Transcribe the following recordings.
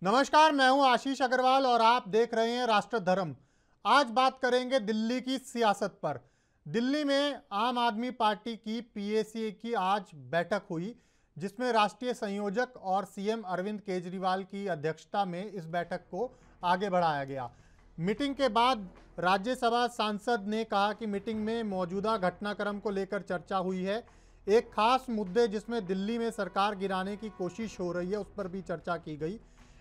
नमस्कार, मैं हूं आशीष अग्रवाल और आप देख रहे हैं राष्ट्र धर्म। आज बात करेंगे दिल्ली की सियासत पर। दिल्ली में आम आदमी पार्टी की पीएसी की आज बैठक हुई, जिसमें राष्ट्रीय संयोजक और सीएम अरविंद केजरीवाल की अध्यक्षता में इस बैठक को आगे बढ़ाया गया। मीटिंग के बाद राज्यसभा सांसद ने कहा कि मीटिंग में मौजूदा घटनाक्रम को लेकर चर्चा हुई है। एक खास मुद्दे जिसमें दिल्ली में सरकार गिराने की कोशिश हो रही है, उस पर भी चर्चा की गई।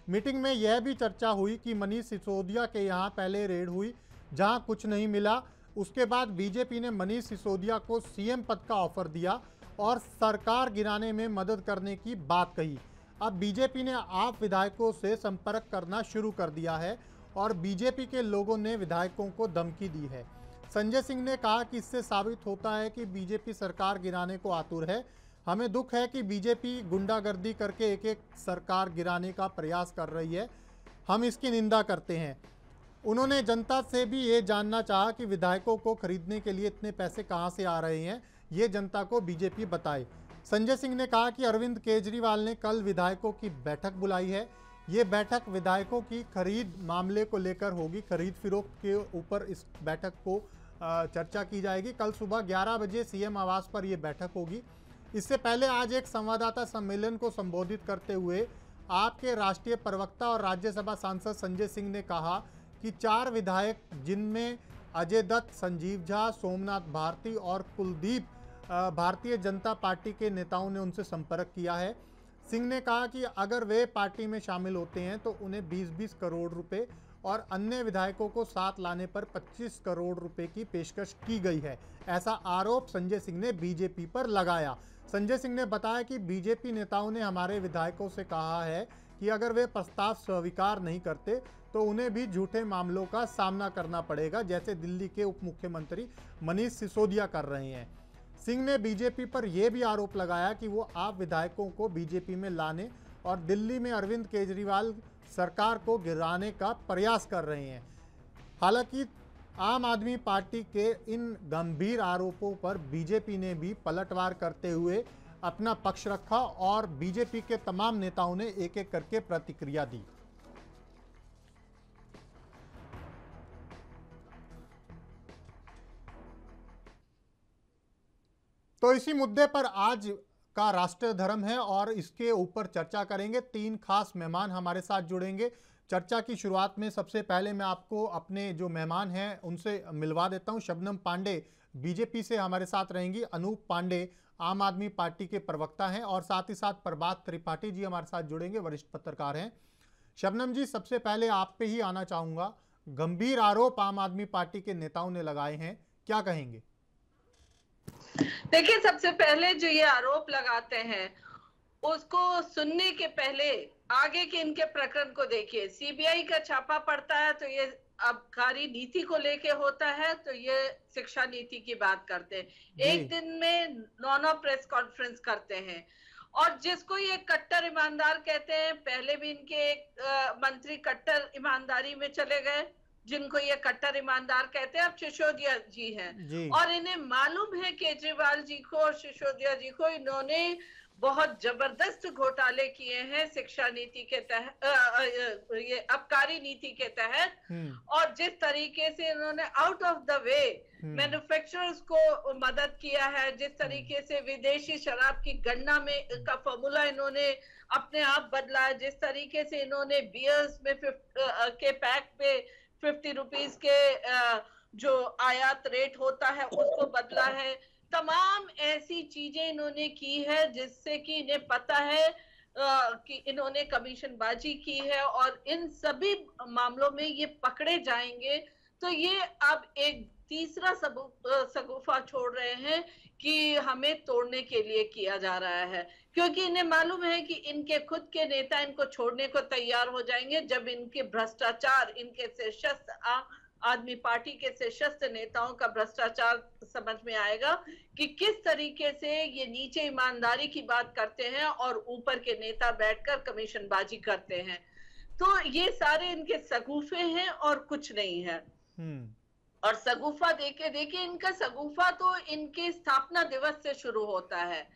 मीटिंग में यह भी चर्चा हुई कि मनीष सिसोदिया के यहाँ पहले रेड हुई, जहां कुछ नहीं मिला। उसके बाद बीजेपी ने मनीष सिसोदिया को सीएम पद का ऑफर दिया और सरकार गिराने में मदद करने की बात कही। अब बीजेपी ने आप विधायकों से संपर्क करना शुरू कर दिया है और बीजेपी के लोगों ने विधायकों को धमकी दी है। संजय सिंह ने कहा कि इससे साबित होता है कि बीजेपी सरकार गिराने को आतुर है। हमें दुख है कि बीजेपी गुंडागर्दी करके एक एक सरकार गिराने का प्रयास कर रही है। हम इसकी निंदा करते हैं। उन्होंने जनता से भी ये जानना चाहा कि विधायकों को खरीदने के लिए इतने पैसे कहां से आ रहे हैं, ये जनता को बीजेपी बताए। संजय सिंह ने कहा कि अरविंद केजरीवाल ने कल विधायकों की बैठक बुलाई है। ये बैठक विधायकों की खरीद मामले को लेकर होगी। खरीद फरोख्त के ऊपर इस बैठक को चर्चा की जाएगी। कल सुबह 11 बजे सीएम आवास पर यह बैठक होगी। इससे पहले आज एक संवाददाता सम्मेलन को संबोधित करते हुए आपके राष्ट्रीय प्रवक्ता और राज्यसभा सांसद संजय सिंह ने कहा कि 4 विधायक, जिनमें अजय दत्त, संजीव झा, सोमनाथ भारती और कुलदीप, भारतीय जनता पार्टी के नेताओं ने उनसे संपर्क किया है। सिंह ने कहा कि अगर वे पार्टी में शामिल होते हैं तो उन्हें 20-20 करोड़ रुपए और अन्य विधायकों को साथ लाने पर 25 करोड़ रुपए की पेशकश की गई है। ऐसा आरोप संजय सिंह ने बीजेपी पर लगाया। संजय सिंह ने बताया कि बीजेपी नेताओं ने हमारे विधायकों से कहा है कि अगर वे प्रस्ताव स्वीकार नहीं करते तो उन्हें भी झूठे मामलों का सामना करना पड़ेगा, जैसे दिल्ली के उप मुख्यमंत्री मनीष सिसोदिया कर रहे हैं। सिंह ने बीजेपी पर यह भी आरोप लगाया कि वो आप विधायकों को बीजेपी में लाने और दिल्ली में अरविंद केजरीवाल सरकार को गिराने का प्रयास कर रहे हैं। हालांकि आम आदमी पार्टी के इन गंभीर आरोपों पर बीजेपी ने भी पलटवार करते हुए अपना पक्ष रखा और बीजेपी के तमाम नेताओं ने एक एक करके प्रतिक्रिया दी। तो इसी मुद्दे पर आज का राष्ट्रीय धर्म है और इसके ऊपर चर्चा करेंगे। 3 खास मेहमान हमारे साथ जुड़ेंगे। चर्चा की शुरुआत में सबसे पहले मैं आपको अपने जो मेहमान हैं उनसे मिलवा देता हूं। शबनम पांडे बीजेपी से हमारे साथ रहेंगी। अनूप पांडे आम आदमी पार्टी के प्रवक्ता हैं और साथ ही साथ प्रभात त्रिपाठी जी हमारे साथ जुड़ेंगे, वरिष्ठ पत्रकार हैं। शबनम जी, सबसे पहले आप पे ही आना चाहूंगा। गंभीर आरोप आम आदमी पार्टी के नेताओं ने लगाए हैं, क्या कहेंगे? देखिए, सबसे पहले जो ये आरोप लगाते हैं उसको सुनने के पहले आगे के इनके प्रकरण को देखिए। सीबीआई का छापा पड़ता है तो ये आबकारी नीति को लेके होता है, तो ये शिक्षा नीति की बात करते हैं। एक दिन में 9 प्रेस कॉन्फ्रेंस करते हैं और जिसको ये कट्टर ईमानदार कहते हैं, पहले भी इनके एक मंत्री कट्टर ईमानदारी में चले गए, जिनको ये कट्टर ईमानदार कहते हैं, अब सिसोदिया जी हैं। और इन्हें मालूम है केजरीवाल जी को और सिसोदिया जी को, इन्होंने बहुत जबरदस्त घोटाले किए हैं शिक्षा नीति के तहत, ये आबकारी नीति के तहत। और जिस तरीके से इन्होंने out of the way manufacturers को मदद किया है, जिस तरीके से विदेशी शराब की गणना में का फॉर्मूला इन्होंने अपने आप बदला है, जिस तरीके से इन्होंने बियर्स में के पैक पे 50 रुपीज के जो आयात रेट होता है उसको बदला है। तमाम ऐसी चीजें इन्होंने की है जिससे कि इन्हें पता है कि इन्होंने कमीशनबाजी की है और इन सभी मामलों में ये पकड़े जाएंगे। तो ये अब एक तीसरा सगुफा छोड़ रहे हैं कि हमें तोड़ने के लिए किया जा रहा है, क्योंकि इन्हें मालूम है कि इनके खुद के नेता इनको छोड़ने को तैयार हो जाएंगे जब इनके भ्रष्टाचार, इनके सशस्त्र आदमी पार्टी के सशस्त्र नेताओं का भ्रष्टाचार समझ में आएगा कि किस तरीके से ये नीचे ईमानदारी की बात करते हैं और ऊपर के नेता बैठकर कमीशनबाजी करते हैं। तो ये सारे इनके सगुफे हैं और कुछ नहीं है। और सगुफा देखिए इनका सगुफा तो इनके स्थापना दिवस से शुरू होता है।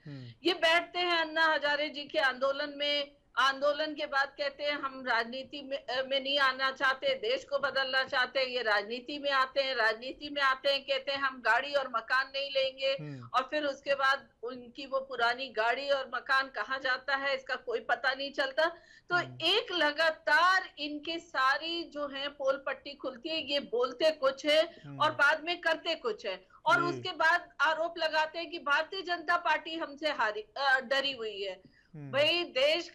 ये बैठते हैं अन्ना हजारे जी के आंदोलन में आंदोलन के बाद कहते हैं हम राजनीति में नहीं आना चाहते, देश को बदलना चाहते हैं। ये राजनीति में आते हैं, राजनीति में आते हैं, कहते हैं हम गाड़ी और मकान नहीं लेंगे, और फिर उसके बाद उनकी वो पुरानी गाड़ी और मकान कहाँ जाता है इसका कोई पता नहीं चलता। तो एक लगातार इनके सारी जो है पोल पट्टी खुलती है, ये बोलते कुछ है और बाद में करते कुछ है, और उसके बाद आरोप लगाते हैं कि भारतीय जनता पार्टी हमसे डरी हुई है। भाई देश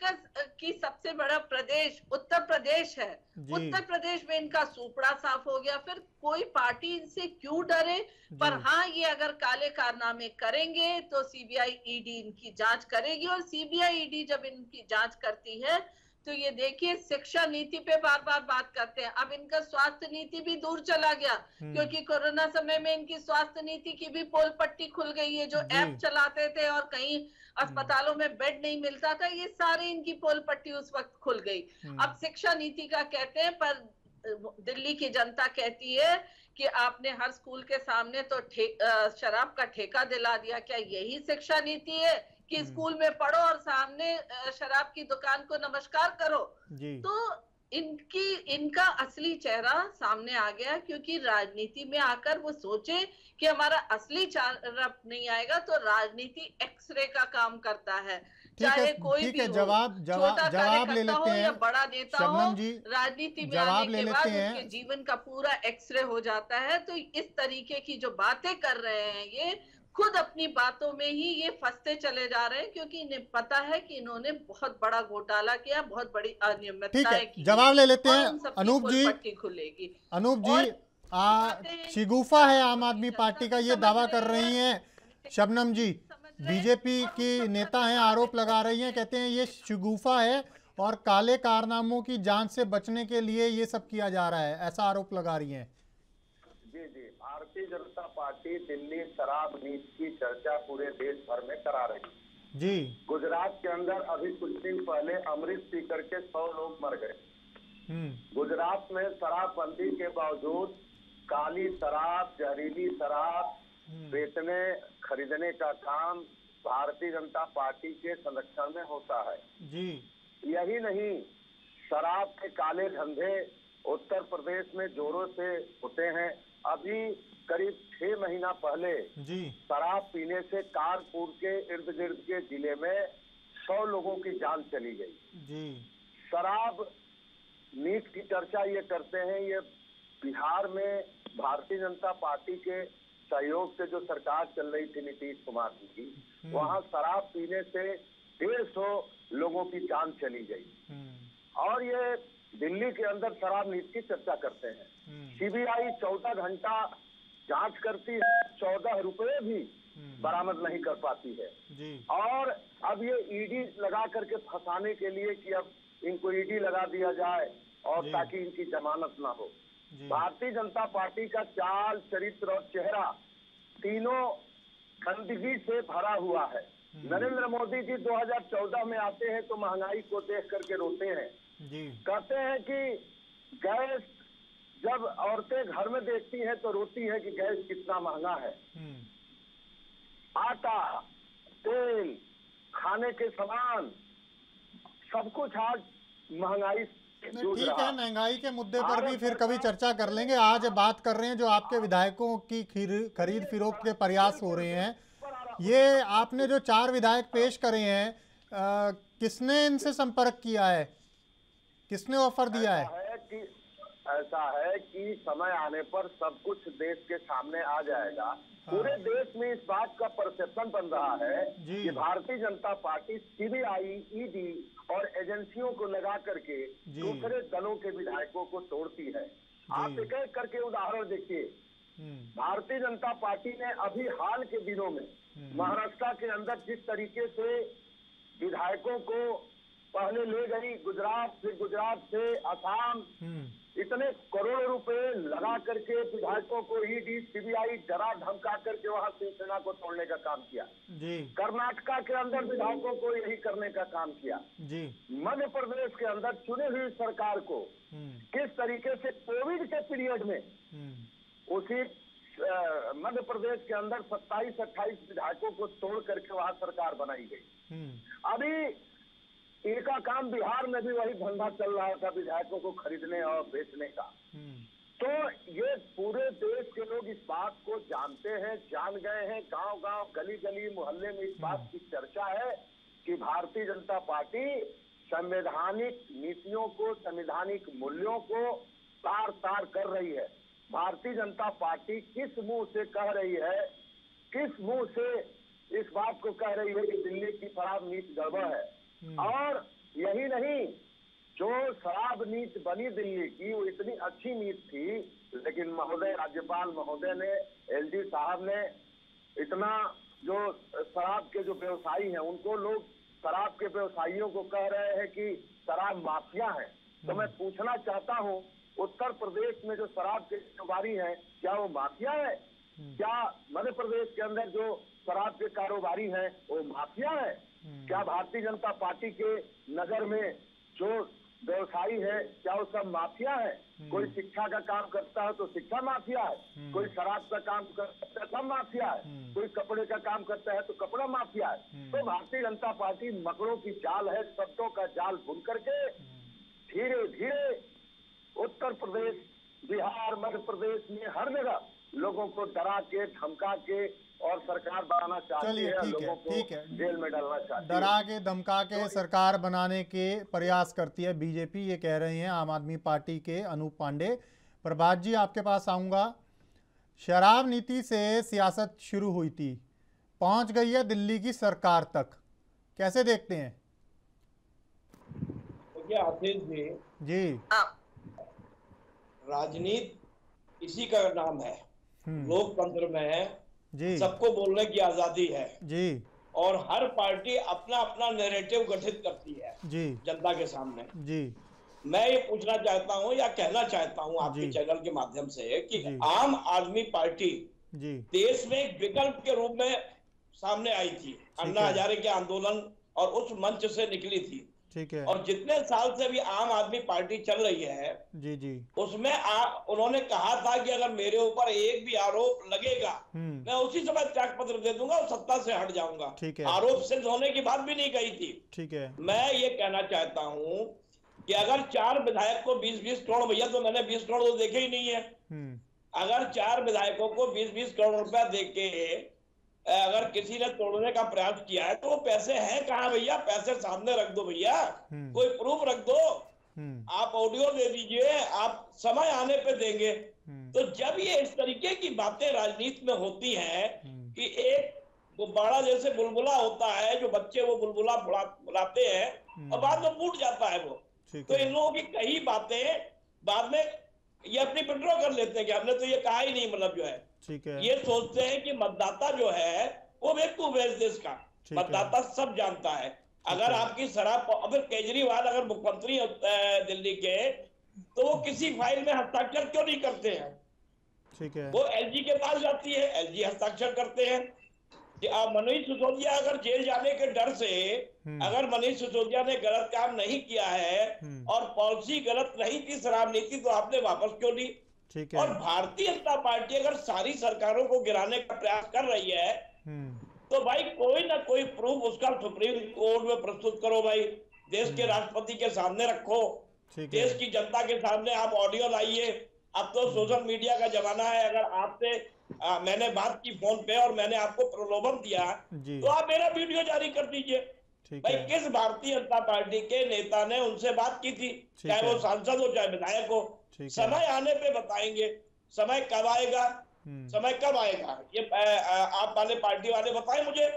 की सबसे बड़ा प्रदेश उत्तर प्रदेश है, उत्तर प्रदेश में इनका सूपड़ा साफ हो गया, फिर कोई पार्टी इनसे क्यों डरे। पर हाँ, ये अगर काले कारनामे करेंगे तो सीबीआई ईडी इनकी जांच करेगी, और सीबीआई ईडी जब इनकी जांच करती है तो ये देखिए शिक्षा नीति पे बार बार बात करते हैं, अब इनका स्वास्थ्य नीति भी दूर चला गया, क्योंकि कोरोना समय में इनकी स्वास्थ्य नीति की भी पोल पट्टी खुल गई है। जो ऐप चलाते थे और कहीं अस्पतालों में बेड नहीं मिलता था, ये सारी इनकी पोल पट्टी उस वक्त खुल गई। अब शिक्षा नीति का कहते हैं, पर दिल्ली की जनता कहती है कि आपने हर स्कूल के सामने तो शराब का ठेका दिला दिया। क्या यही शिक्षा नीति है कि स्कूल में पढ़ो और सामने शराब की दुकान को नमस्कार करो? तो इनका असली चेहरा सामने आ गया, क्योंकि राजनीति में आकर वो सोचे कि हमारा असली चेहरा नहीं आएगा, तो राजनीति एक्सरे का काम करता है। चाहे कोई भी हो, जवाब ले लेते हैं, बड़ा नेता हो, राजनीति में आने के बाद उसके जीवन का पूरा एक्सरे हो जाता है। तो इस तरीके की जो बातें कर रहे हैं, ये खुद अपनी बातों में ही ये फंसते चले जा रहे हैं, क्योंकि इन्हें पता है कि इन्होंने बहुत बड़ा घोटाला किया, बहुत बड़ी अनियमितताएं की। जवाब ले लेते हैं अनूप जी। पट्टी खुलेगी। अनूप जी, शिगुफा है आम आदमी पार्टी का, ये दावा कर रही हैं शबनम जी। बीजेपी की नेता हैं, आरोप लगा रही हैं, कहते हैं ये शिगुफा है और काले कारनामों की जांच से बचने के लिए ये सब किया जा रहा है, ऐसा आरोप लगा रही हैं। जी जी, भारतीय जनता पार्टी दिल्ली शराब नीति की चर्चा पूरे देश भर में करा रही जी। गुजरात के अंदर अभी कुछ दिन पहले अमृत पी करके 100 लोग मर गए। गुजरात में शराबबंदी के बावजूद काली शराब, जहरीली शराब बेचने खरीदने का काम भारतीय जनता पार्टी के संरक्षण में होता है जी। यही नहीं, शराब के काले धंधे उत्तर प्रदेश में जोरों से होते हैं। अभी करीब 6 महीना पहले जी शराब पीने से कानपुर के इर्द गिर्द के जिले में 100 लोगों की जान चली गई जी। शराब नीति की चर्चा ये करते हैं, ये बिहार में भारतीय जनता पार्टी के सहयोग से जो सरकार चल रही थी नीतीश कुमार जी की, वहाँ शराब पीने से 150 लोगों की जान चली गई। और ये दिल्ली के अंदर शराब नीति की चर्चा करते हैं। सीबीआई 14 घंटा जांच करती है, 14 रुपए भी बरामद नहीं कर पाती है जी। और अब ये ईडी लगा करके फंसाने के लिए कि अब इनको ईडी लगा दिया जाए और ताकि इनकी जमानत ना हो। भारतीय जनता पार्टी का चाल, चरित्र और चेहरा तीनों गंदगी से भरा हुआ है। नरेंद्र मोदी जी 2014 में आते हैं तो महंगाई को देख करके रोते हैं जी। कहते हैं कि गैस, जब औरतें घर में देखती हैं तो रोती है कि गैस कितना महंगा है। आटा, तेल, खाने के सामान, सब कुछ आज महंगाई। ठीक है, महंगाई के मुद्दे पर भी फिर कभी चर्चा कर लेंगे। आज बात कर रहे हैं जो आपके विधायकों की खरीद फिरोख्त के प्रयास हो रहे हैं। ये आपने जो 4 विधायक पेश करे हैं, किसने इनसे संपर्क किया है, किसने ऑफर दिया है? ऐसा है कि समय आने पर सब कुछ देश के सामने आ जाएगा। पूरे देश में इस बात का परसेप्शन बन रहा है कि Bharatiya Janata party CBI, ED और एजेंसियों को लगा करके दूसरे दलों के विधायकों को तोड़ती है। आप एक एक करके उदाहरण देखिए। भारतीय जनता पार्टी ने अभी हाल के दिनों में महाराष्ट्र के अंदर जिस तरीके से विधायकों को पहले ले गई, गुजरात, फिर गुजरात से असम, इतने करोड़ों रुपए लगा करके विधायकों को ईडी, सीबीआई डरा धमका करके वहां शिवसेना को तोड़ने का काम किया जी। कर्नाटका के अंदर विधायकों को यही करने का काम किया जी। मध्य प्रदेश के अंदर चुनी हुई सरकार को किस तरीके से कोविड के पीरियड में उसी मध्य प्रदेश के अंदर 27-28 विधायकों को तोड़ करके वहां सरकार बनाई गई। अभी इनका काम बिहार में भी वही धंधा चल रहा था, विधायकों को खरीदने और बेचने का। तो ये पूरे देश के लोग इस बात को जानते हैं, जान गए हैं। गांव गांव, गली गली, मोहल्ले में इस बात की चर्चा है कि भारतीय जनता पार्टी संवैधानिक नीतियों को, संवैधानिक मूल्यों को तार तार कर रही है। भारतीय जनता पार्टी किस मुंह से कह रही है, किस मुंह से इस बात को कह रही है कि दिल्ली की शराब नीति गड़बड़ है। और यही नहीं, जो शराब नीति बनी दिल्ली की वो इतनी अच्छी नीति थी, लेकिन महोदय राज्यपाल महोदय ने, एलजी साहब ने इतना, जो शराब के जो व्यवसायी हैं उनको लोग शराब के व्यवसायियों को कह रहे हैं कि शराब माफिया है। तो मैं पूछना चाहता हूं, उत्तर प्रदेश में जो शराब के कारोबारी हैं क्या वो माफिया है? क्या मध्य प्रदेश के अंदर जो शराब के कारोबारी हैं वो माफिया है? क्या भारतीय जनता पार्टी के नजर में जो व्यवसायी है क्या वो सब माफिया है? कोई शिक्षा का काम करता है तो शिक्षा माफिया है, कोई शराब का काम करता है सब माफिया है, कोई कपड़े का काम करता है तो कपड़ा माफिया है। तो भारतीय जनता पार्टी मकड़ों की जाल है, शब्दों का जाल बुन करके धीरे धीरे उत्तर प्रदेश, बिहार, मध्य प्रदेश में हर जगह लोगों को डरा के, धमका के और सरकार बनाना चाहती है, लोगों को जेल में डालना चाहती है। डरा के, धमका के सरकार बनाने के प्रयास करती है बीजेपी, ये कह रहे हैं आम आदमी पार्टी के अनूप पांडे। प्रभात जी, आपके पास आऊंगा। शराब नीति से सियासत शुरू हुई थी, पहुंच गई है दिल्ली की सरकार तक, कैसे देखते हैं? आशीष जी, राजनीति इसी का नाम है, लोकतंत्र में सबको बोलने की आजादी है जी, और हर पार्टी अपना अपना नैरेटिव गठित करती है जी जनता के सामने जी। मैं ये पूछना चाहता हूँ या कहना चाहता हूँ आपके चैनल के माध्यम से कि आम आदमी पार्टी जी देश में एक विकल्प के रूप में सामने आई थी, अन्ना हजारे के आंदोलन और उस मंच से निकली थी, ठीक है। और जितने साल से भी आम आदमी पार्टी चल रही है जी जी, उसमें उन्होंने कहा था कि अगर मेरे ऊपर एक भी आरोप लगेगा मैं उसी समय त्याग पत्र दे दूंगा और सत्ता से हट जाऊंगा। ठीक है। आरोप सिद्ध होने की बात भी नहीं कही थी। ठीक है। मैं ये कहना चाहता हूँ कि अगर 4 विधायक को 20-20 करोड़, भैया तो मैंने 20 करोड़ तो देखे ही नहीं है, अगर 4 विधायकों को 20-20 करोड़ रुपया देके अगर किसी ने तोड़ने का प्रयास किया है तो वो पैसे हैं कहाँ भैया? पैसे सामने रख दो भैया, कोई प्रूफ रख दो, आप ऑडियो दे दीजिए, आप समय आने पे देंगे। तो जब ये इस तरीके की बातें राजनीति में होती हैं कि एक गुब्बारा जैसे बुलबुला होता है, जो बच्चे वो बुलबुला बुलाते हैं और बाद में फूट जाता है वो, तो इन लोगों की कई बातें बाद में ये अपनी विड्रॉ कर लेते हैं कि हमने तो ये कहा ही नहीं, मतलब जो है ठीक है। ये सोचते हैं कि मतदाता जो है वो बेवकूफ है, इस देश का मतदाता सब जानता है। अगर आपकी शराब, अगर केजरीवाल अगर मुख्यमंत्री दिल्ली के, तो वो किसी फाइल में हस्ताक्षर क्यों नहीं करते हैं? ठीक है। वो एलजी के पास जाती है, एलजी हस्ताक्षर करते हैं। मनीष सिसोदिया अगर जेल जाने के डर से, अगर मनीष सिसोदिया ने गलत काम नहीं किया है और पॉलिसी गलत नहीं थी, शराब नीति, तो आपने वापस क्यों ली? ठीक है। और भारतीय जनता पार्टी अगर सारी सरकारों को गिराने का प्रयास कर रही है तो भाई कोई ना कोई प्रूफ उसका सुप्रीम कोर्ट में प्रस्तुत करो भाई, देश के राष्ट्रपति के सामने रखो, देश की जनता के सामने आप ऑडियो लाइए। अब तो सोशल मीडिया का जमाना है, अगर आपसे मैंने बात की फोन पे और मैंने आपको प्रलोभन दिया तो आप मेरा वीडियो जारी कर दीजिए। भाई किस भारतीय जनता पार्टी के नेता ने उनसे बात की थी, चाहे वो सांसद हो चाहे विधायक हो? समय आने पे बताएंगे, समय कब आएगा, समय कब आएगा ये आप वाले पार्टी वाले बताएं मुझे।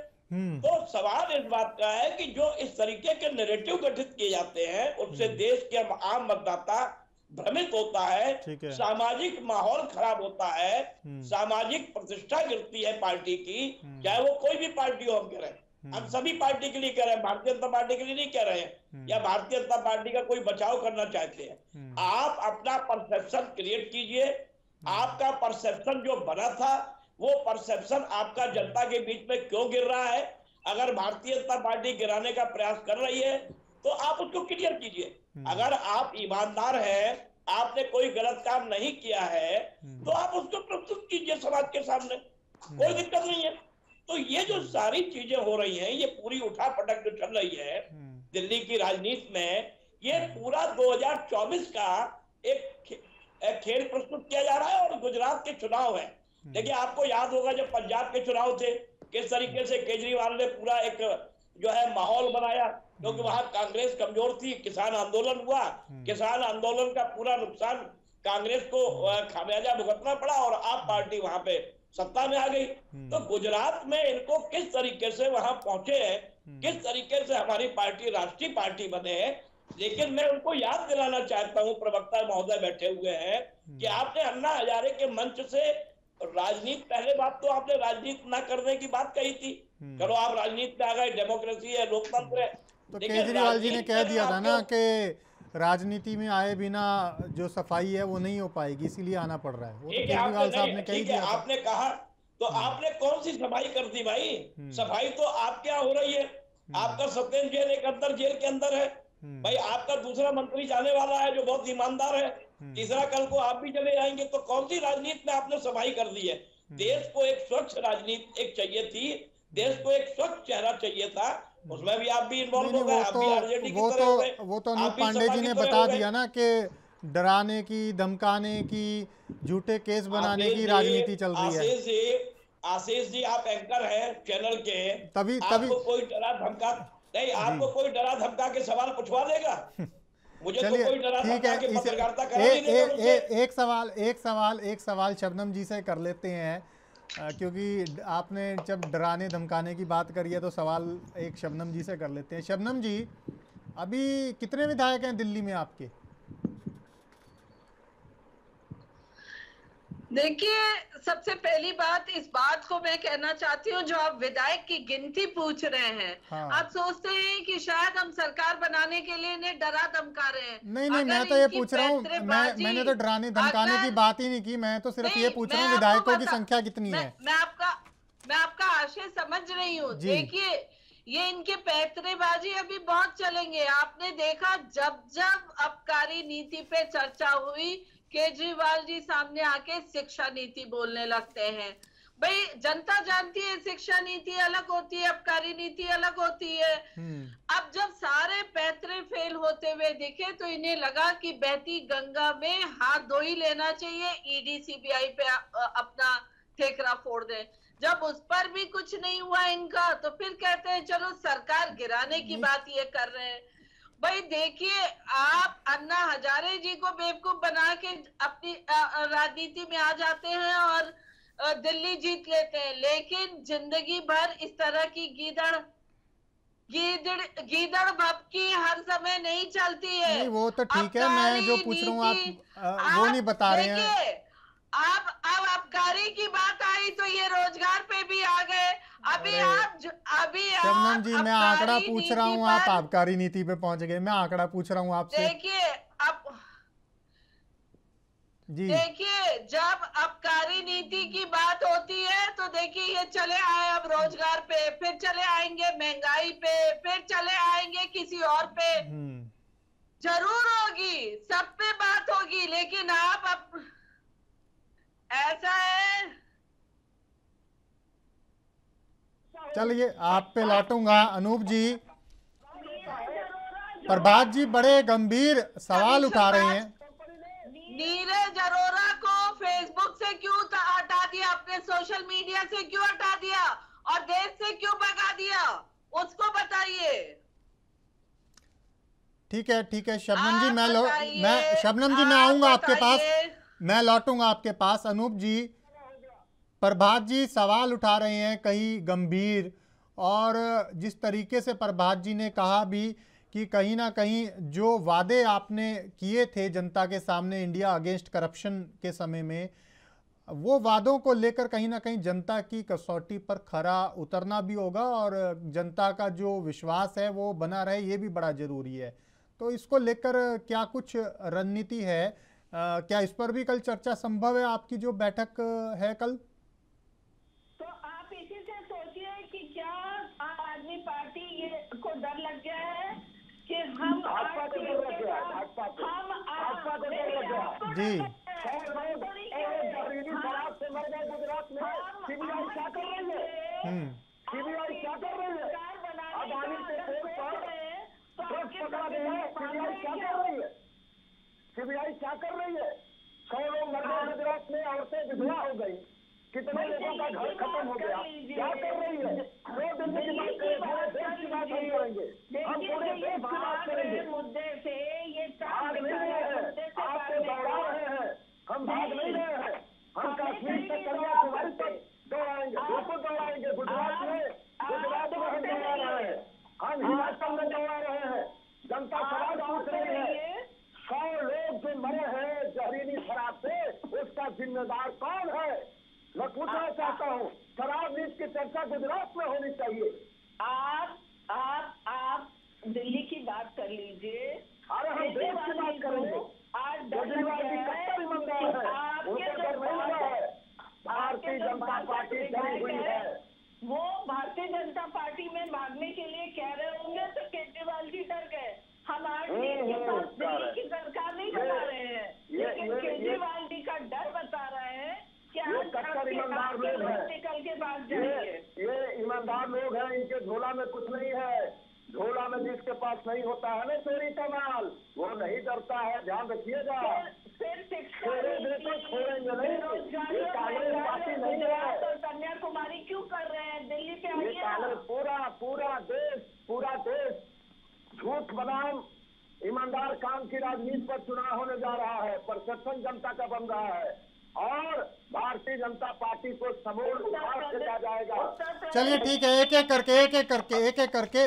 तो सवाल इस बात का है कि जो इस तरीके के नैरेटिव गठित किए जाते हैं उससे देश के आम मतदाता भ्रमित होता है, सामाजिक माहौल खराब होता है, सामाजिक प्रतिष्ठा गिरती है पार्टी की, चाहे वो कोई भी पार्टी हो। हम कह रहे हैं, हम सभी पार्टी के लिए कह रहे हैं, भारतीय जनता पार्टी के लिए नहीं कह रहे हैं या भारतीय जनता पार्टी का कोई बचाव करना चाहते हैं। आप अपना परसेप्शन क्रिएट कीजिए, आपका परसेप्शन जो बना था वो परसेप्शन आपका जनता के बीच में क्यों गिर रहा है? अगर भारतीय जनता पार्टी गिराने का प्रयास कर रही है तो आप उसको क्लियर कीजिए। अगर आप ईमानदार हैं, आपने कोई गलत काम नहीं किया है तो आप उसको प्रस्तुत कीजिए समाज के सामने, कोई दिक्कत नहीं है। तो ये जो सारी चीजें हो रही हैं, ये पूरी उठा पटक जो चल रही है, दिल्ली की राजनीति में ये पूरा 2024 का एक खेल प्रस्तुत किया जा रहा है। और गुजरात के चुनाव है, देखिए आपको याद होगा जब पंजाब के चुनाव थे किस तरीके से केजरीवाल ने पूरा एक जो है माहौल बनाया, क्योंकि वहां कांग्रेस कमजोर थी, किसान आंदोलन हुआ, किसान आंदोलन का पूरा नुकसान कांग्रेस को खामियाजा भुगतना पड़ा और आप पार्टी वहां पे सत्ता में आ गई। तो गुजरात में इनको किस तरीके से वहां पहुंचे हैं, किस तरीके से हमारी पार्टी राष्ट्रीय पार्टी बने हैं। लेकिन मैं उनको याद दिलाना चाहता हूं, प्रवक्ता महोदय बैठे हुए हैं, कि आपने अन्ना हजारे के मंच से राजनीति, पहले बात तो आपने राजनीति ना करने की बात कही थी, चलो आप राजनीति में आ गए, डेमोक्रेसी है, लोकतंत्र है। तो केजरीवाल जी ने कह दिया था ना कि राजनीति में आए बिना जो सफाई है वो नहीं हो पाएगी, इसीलिए आना पड़ रहा है। वो तो केजरीवाल साहब ने कह दिया। आपने कहा तो आपने कौन सी सफाई कर दी भाई? सफाई तो आपके यहाँ हो रही है। आपका सत्येंद्र जैन एक अंदर जेल के अंदर है भाई, आपका दूसरा मंत्री जाने वाला है जो बहुत ईमानदार है, तीसरा कल को आप भी चले जाएंगे। तो कौन सी राजनीति में आपने सफाई कर दी है? देश को एक स्वच्छ राजनीति एक चाहिए थी, देश को एक स्वच्छ चेहरा चाहिए था, उसमें भी आप भी इन्वॉल्व हो गए। वो तो अनूप पांडे जी ने बता दिया ना कि डराने की, धमकाने की, झूठे केस बनाने की राजनीति चल रही है। आशीष जी आप एंकर हैं चैनल के, तभी आपको कोई डरा धमका नहीं, आपको कोई डरा धमका के सवाल पूछवा देगा? मुझे तो कोई डरा धमका के पत्रकारिता करा नहीं देगा। एक सवाल शबनम जी से कर लेते हैं, क्योंकि आपने जब डराने धमकाने की बात करी है तो सवाल एक शबनम जी से कर लेते हैं। शबनम जी, अभी कितने विधायक हैं दिल्ली में आपके? देखिए, सबसे पहली बात इस बात को मैं कहना चाहती हूँ, जो आप विधायक की गिनती पूछ रहे हैं, हाँ। आप सोचते हैं कि शायद हम सरकार बनाने के लिए इन्हें डरा धमका रहे हैं। नहीं, मैं तो ये पूछ रहा हूँ, मैंने तो डराने धमकाने की बात ही नहीं की, मैं तो सिर्फ ये पूछ रहा हूँ विधायकों की संख्या कितनी है। मैं आपका आशय समझ रही हूँ। देखिए, ये इनके पैतरेबाजी अभी बहुत चलेंगे। आपने देखा जब जब आबकारी नीति पे चर्चा हुई, केजरीवाल जी सामने आके शिक्षा नीति बोलने लगते हैं। भाई जनता जानती है शिक्षा नीति अलग होती है, आबकारी नीति अलग होती है। अब जब सारे पैतरे फेल होते हुए दिखे तो इन्हें लगा कि बहती गंगा में हाथ धो ही लेना चाहिए, ईडी सीबीआई पे अपना ठेकरा फोड़ दे। जब उस पर भी कुछ नहीं हुआ इनका, तो फिर कहते हैं चलो सरकार गिराने की बात ये कर रहे हैं। भाई देखिए, आप अन्ना हजारे जी को बेवकूफ बना के अपनी राजनीति में आ जाते हैं और दिल्ली जीत लेते हैं, लेकिन जिंदगी भर इस तरह की गीदड़ भपकी हर समय नहीं चलती है। नहीं, वो तो ठीक है, मैं जो पूछ रहा हूँ आप वो नहीं बता रहे हैं। अब आबकारी की बात आई तो ये रोजगार पे भी आ गए। शबनम जी, मैं आंकड़ा पूछ रहा हूँ, आप आबकारी नीति पे पहुंच गए। मैं आंकड़ा पूछ रहा हूँ आपसे। देखिए, जब आबकारी नीति की बात होती है तो देखिए ये चले आए अब रोजगार पे, फिर चले आएंगे महंगाई पे, फिर चले आएंगे किसी और पे। जरूर होगी, सब पे बात होगी, लेकिन आप ऐसा है। चलिए आप पे लौटूंगा। अनूप जी, प्रभात जी बड़े गंभीर सवाल उठा रहे हैं। नीरज अरोड़ा को फेसबुक से क्यों हटा दिया, अपने सोशल मीडिया से क्यों हटा दिया और देश से क्यों भगा दिया, उसको बताइए। ठीक है शबनम जी, मैं आऊंगा आपके पास, मैं लौटूंगा आपके पास। अनूप जी, प्रभात जी सवाल उठा रहे हैं कहीं गंभीर, और जिस तरीके से प्रभात जी ने कहा भी कि कहीं ना कहीं जो वादे आपने किए थे जनता के सामने इंडिया अगेंस्ट करप्शन के समय में, वो वादों को लेकर कहीं ना कहीं जनता की कसौटी पर खरा उतरना भी होगा और जनता का जो विश्वास है वो बना रहे, ये भी बड़ा ज़रूरी है। तो इसको लेकर क्या कुछ रणनीति है? क्या इस पर भी कल चर्चा संभव है? आपकी जो बैठक है कल, तो आप इसी से सोचिए कि क्या आम आदमी पार्टी ये को डर लग गया है कि हम जी गुजरात में सीबीआई क्या कर रही है? सीबीआई क्या कर रही है? अदानी के फोन पर सीबीआई क्या कर रही है? 100 लोग मर गए गुजरात में, औरतें विधवा हो गई, कितने लोगों का घर खत्म हो गया, क्या कर रही है? 2 दिन की बात करेंगे, देश की बात नहीं करेंगे, हम पूरे देश की बात करेंगे। मुद्दे से ये भाग नहीं रहे हैं, आपको दौड़ा रहे हैं, हम भाग नहीं रहे हैं, हम कश्मीर से कन्याकुमारी तक दौड़ाएंगे, बिल्कुल दौड़ाएंगे। गुजरात में हम दौड़ा रहे हैं, हम हिमाचल में दौड़ा रहे हैं। जनता सवाल पूछ रही है, 100 लोग जो मरे हैं जहरीली शराब से, उसका जिम्मेदार कौन है? मैं पूछना चाहता हूँ। शराब नीति की चर्चा गुजरात में होनी चाहिए। आप दिल्ली की बात कर लीजिए। अरे हम देश की बात करेंगे। केजरीवाल की कट्टर ईमानदार है, उनका डर नहीं लगा है। भारतीय जनता पार्टी डरी हुई है। वो भारतीय जनता पार्टी में भागने के लिए कह रहे होंगे तो केजरीवाल जी डर गए। हम आरटीआई के पास दिल्ली की सरकार नहीं बना रहे हैं, लेकिन केजरीवाल जी का डर बता रहे हैं कि आप कट्टर ईमानदार लोग हैं। निकल के पास जाइए। ये ईमानदार लोग हैं, इनके झोला में कुछ नहीं है। झोला में जिसके पास नहीं होता है ना चोरी का माल, वो नहीं डरता है, ध्यान रखिएगा। छोड़ेंगे नहीं, ये कांग्रेस पार्टी नहीं है। तो कन्याकुमारी क्यों कर रहे हैं? दिल्ली पे आइए। पूरा देश झूठ बनाम ईमानदार काम की राजनीति पर चुनाव होने जा रहा है। परसेप्शन जनता का बन रहा है और भारतीय जनता पार्टी को समूल उखाड़ फेंका जाएगा। चलिए ठीक है, एक एक करके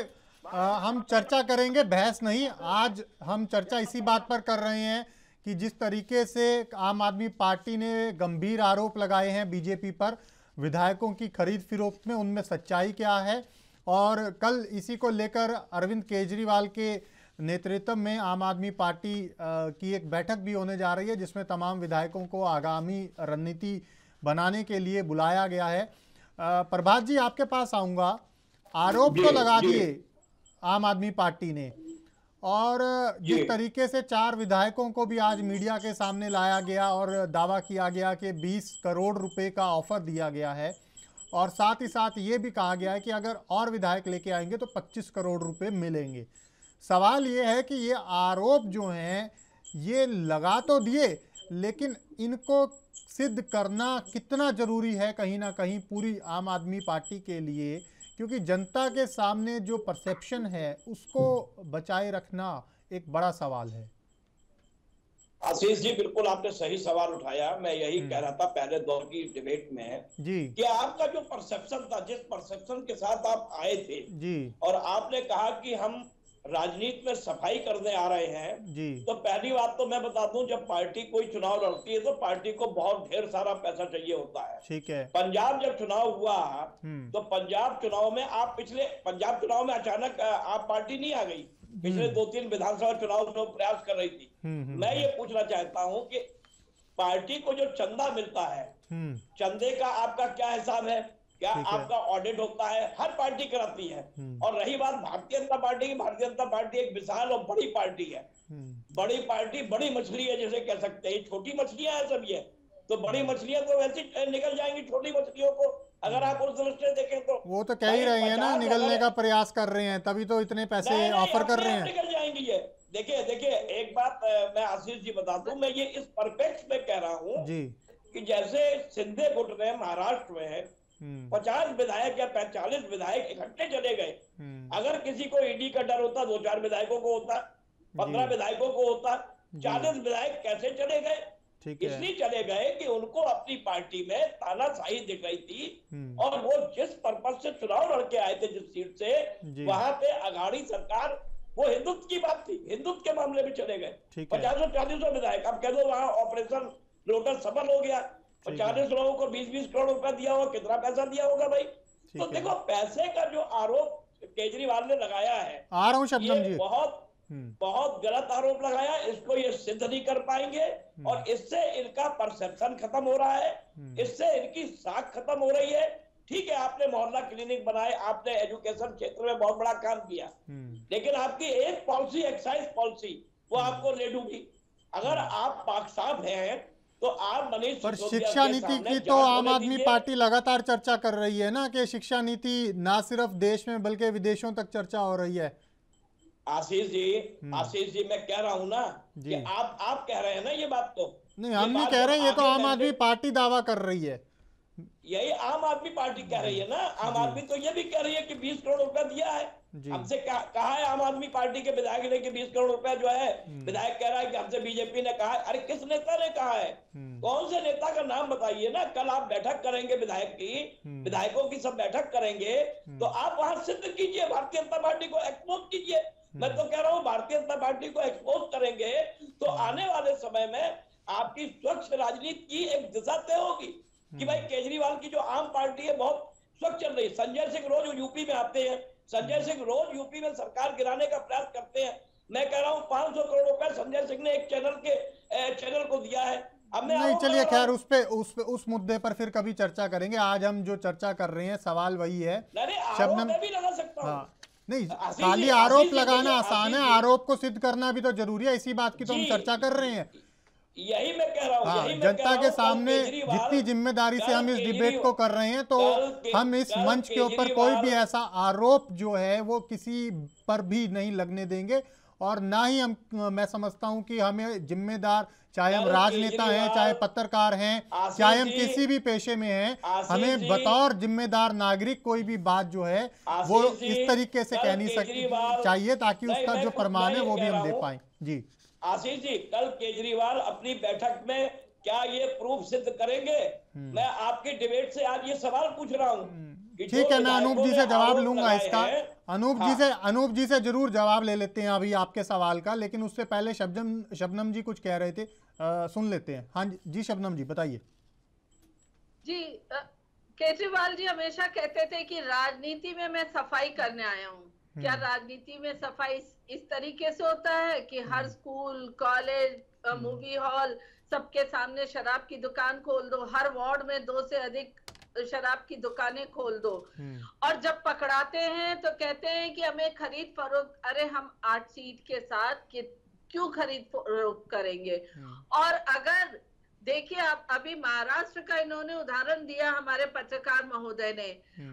हम चर्चा करेंगे, बहस नहीं। आज हम चर्चा इसी बात पर कर रहे हैं कि जिस तरीके से आम आदमी पार्टी ने गंभीर आरोप लगाए हैं बीजेपी पर विधायकों की खरीद फरोख्त में, उनमें सच्चाई क्या है। और कल इसी को लेकर अरविंद केजरीवाल के नेतृत्व में आम आदमी पार्टी की एक बैठक भी होने जा रही है, जिसमें तमाम विधायकों को आगामी रणनीति बनाने के लिए बुलाया गया है। प्रभात जी, आपके पास आऊँगा। आरोप तो लगा दिए आम आदमी पार्टी ने, और जिस तरीके से 4 विधायकों को भी आज मीडिया के सामने लाया गया और दावा किया गया कि 20 करोड़ रुपए का ऑफर दिया गया है, और साथ ही साथ ये भी कहा गया है कि अगर और विधायक लेके आएंगे तो 25 करोड़ रुपए मिलेंगे। सवाल ये है कि ये आरोप जो हैं ये लगा तो दिए, लेकिन इनको सिद्ध करना कितना ज़रूरी है कहीं ना कहीं पूरी आम आदमी पार्टी के लिए, क्योंकि जनता के सामने जो परसेप्शन है उसको बचाए रखना एक बड़ा सवाल है। आशीष जी, बिल्कुल आपने सही सवाल उठाया। मैं यही कह रहा था पहले दौर की डिबेट में जी कि आपका जो परसेप्शन था, जिस परसेप्शन के साथ आप आए थे जी, और आपने कहा कि हम राजनीति में सफाई करने आ रहे हैं जी, तो पहली बात तो मैं बता दूं, जब पार्टी कोई चुनाव लड़ती है तो पार्टी को बहुत ढेर सारा पैसा चाहिए होता है। ठीक है। पंजाब जब चुनाव हुआ तो पंजाब चुनाव में पंजाब चुनाव में अचानक आप पार्टी नहीं आ गई। पिछले 2-3 विधानसभा चुनाव में प्रयास कर रही थी। मैं ये पूछना चाहता हूँ कि पार्टी को जो चंदा मिलता है, चंदे का आपका क्या हिसाब है? क्या आपका ऑडिट होता है? हर पार्टी कराती है। और रही बात भारतीय जनता पार्टी की, भारतीय जनता पार्टी एक विशाल और बड़ी पार्टी है। बड़ी पार्टी बड़ी मछली है जैसे कह सकते हैं। छोटी मछलियां हैं सब ये, तो बड़ी मछलियां तो वैसे निकल जाएंगी छोटी मछलियों को, अगर आप उस दृष्टि देखें तो। वो तो कह ही रहे हैं ना, निगलने का प्रयास कर रहे हैं, तभी तो इतने पैसे ऑफर कर रहे हैं। निकल जाएंगी ये। देखिए एक बात मैं आशीष जी बता दूं, मैं ये इस परपेक्स में कह रहा हूँ कि जैसे सिंधे गुट में महाराष्ट्र में 50 विधायक या 45 विधायक इकट्ठे चले गए। अगर किसी को ईडी का डर होता 2-4 विधायकों को होता, 15 विधायकों को होता, 40 विधायक कैसे चले गए? इसलिए चले गए कि उनको अपनी पार्टी में तानाशाही दिख रही थी, और वो जिस पर्पज से चुनाव लड़के आए थे, जिस सीट से, वहां पे अघाड़ी सरकार, वो हिंदुत्व की बात थी, हिंदुत्व के मामले में चले गए 50-40 विधायक। अब कह दो वहां ऑपरेशन लोटस सफल हो गया, 40 लोगों को 20-20 करोड़ रुपया दिया होगा, कितना पैसा दिया होगा भाई? तो देखो, पैसे का जो आरोप केजरीवाल ने लगाया है, आ रहा हूं शबनम जी, बहुत गलत आरोप लगाया। इसको ये सिद्ध नहीं कर पाएंगे, और इससे इनका परसेप्शन खत्म हो रहा है, इससे इनकी साख खत्म हो रही है। ठीक है, आपने मोहल्ला क्लिनिक बनाए, आपने एजुकेशन क्षेत्र में बहुत बड़ा काम किया, लेकिन आपकी एक पॉलिसी, एक्साइज पॉलिसी, वो आपको ले डूबी। अगर आप पाक साफ हैं तो आप मनीष पर शिक्षा नीति की तो आम आदमी पार्टी लगातार चर्चा कर रही है ना, कि शिक्षा नीति ना सिर्फ देश में बल्कि विदेशों तक चर्चा हो रही है। आशीष जी मैं कह रहा हूं ना कि आप कह रहे हैं ना ये बात, तो नहीं हम नहीं कह रहे, ये तो आम आदमी पार्टी दावा कर रही है। यही आम आदमी पार्टी कह रही है ना। आम आदमी तो ये भी कह रही है कि 20 करोड़ रुपया दिया है। हमसे कहा है आम आदमी पार्टी के विधायक ने कि 20 करोड़ रुपया जो है, विधायक कह रहा है कि हमसे बीजेपी ने कहा है। अरे किस नेता ने कहा है? कौन से नेता का नाम बताइए ना। कल आप बैठक करेंगे विधायक की, विधायकों की सब बैठक करेंगे, तो आप वहां सिद्ध कीजिए, भारतीय जनता पार्टी को एक्सपोज कीजिए। मैं तो कह रहा हूँ भारतीय जनता पार्टी को एक्सपोज करेंगे तो आने वाले समय में आपकी स्वच्छ राजनीति की एक दिशा तय होगी कि भाई केजरीवाल की जो आम पार्टी है बहुत स्वच्छ चल रही है। संजय सिंह रोज यूपी में आते हैं, संजय सिंह रोज यूपी में सरकार गिराने का प्रयास करते हैं। मैं कह रहा हूँ 500 करोड़ रुपए संजय सिंह ने एक चैनल को दिया है। नहीं चलिए खैर उस मुद्दे पर फिर कभी चर्चा करेंगे। आज हम जो चर्चा कर रहे हैं सवाल वही है। शबनम भी लगा सकता हूँ। नहीं, खाली आरोप लगाना आसान है, आरोप को सिद्ध करना भी तो जरूरी है। इसी बात की तो हम चर्चा कर रहे हैं। यही मैं कह रहा हूँ, जनता के सामने जितनी जिम्मेदारी से हम इस डिबेट को कर रहे हैं, तो हम इस मंच के ऊपर कोई भी ऐसा आरोप जो है वो किसी पर भी नहीं लगने देंगे। और ना ही मैं समझता हूं कि हमें जिम्मेदार, चाहे हम राजनेता हैं, चाहे पत्रकार हैं, चाहे हम किसी भी पेशे में हैं, हमें बतौर जिम्मेदार नागरिक कोई भी बात जो है वो इस तरीके से कह नहीं सकती चाहिए, ताकि उसका जो प्रमाण है वो भी हम दे पाए। जी आशीष जी, कल केजरीवाल अपनी बैठक में क्या ये प्रूफ सिद्ध करेंगे? मैं आपके डिबेट से आज ये सवाल पूछ रहा हूँ। ठीक है, मैं अनूप जी से जवाब लूंगा इसका। अनूप जी से जरूर जवाब ले लेते हैं अभी आपके सवाल का, लेकिन उससे पहले शबनम जी कुछ कह रहे थे, सुन लेते हैं। हाँ जी शबनम जी बताइए। जी केजरीवाल जी हमेशा कहते थे कि राजनीति में मैं सफाई करने आया हूँ। क्या राजनीति में सफाई इस तरीके से होता है कि हर स्कूल, कॉलेज, मूवी हॉल सबके सामने शराब की दुकान खोल दो, हर वार्ड में 2 से अधिक शराब की दुकानें खोल दो, और जब पकड़ाते हैं तो कहते हैं कि हमें खरीद फरोख्त। अरे हम 8 सीट के साथ क्यों खरीद फरोख्त करेंगे? और अगर देखिए आप अभी महाराष्ट्र का इन्होंने उदाहरण दिया, हमारे पत्रकार महोदय ने।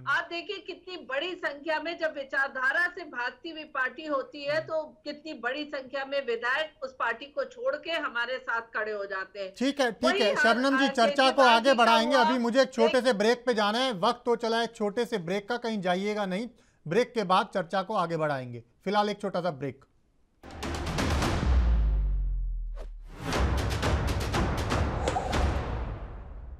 आप देखिए कितनी बड़ी संख्या में जब विचारधारा से भागती हुई पार्टी होती है तो कितनी बड़ी संख्या में विधायक उस पार्टी को छोड़ के हमारे साथ खड़े हो जाते हैं। ठीक है शबनम जी, चर्चा को आगे बढ़ाएंगे। अभी मुझे एक छोटे से ब्रेक पे जाना है, वक्त तो चला है छोटे से ब्रेक का, कहीं जाइएगा नहीं। ब्रेक के बाद चर्चा को आगे बढ़ाएंगे। फिलहाल एक छोटा सा ब्रेक।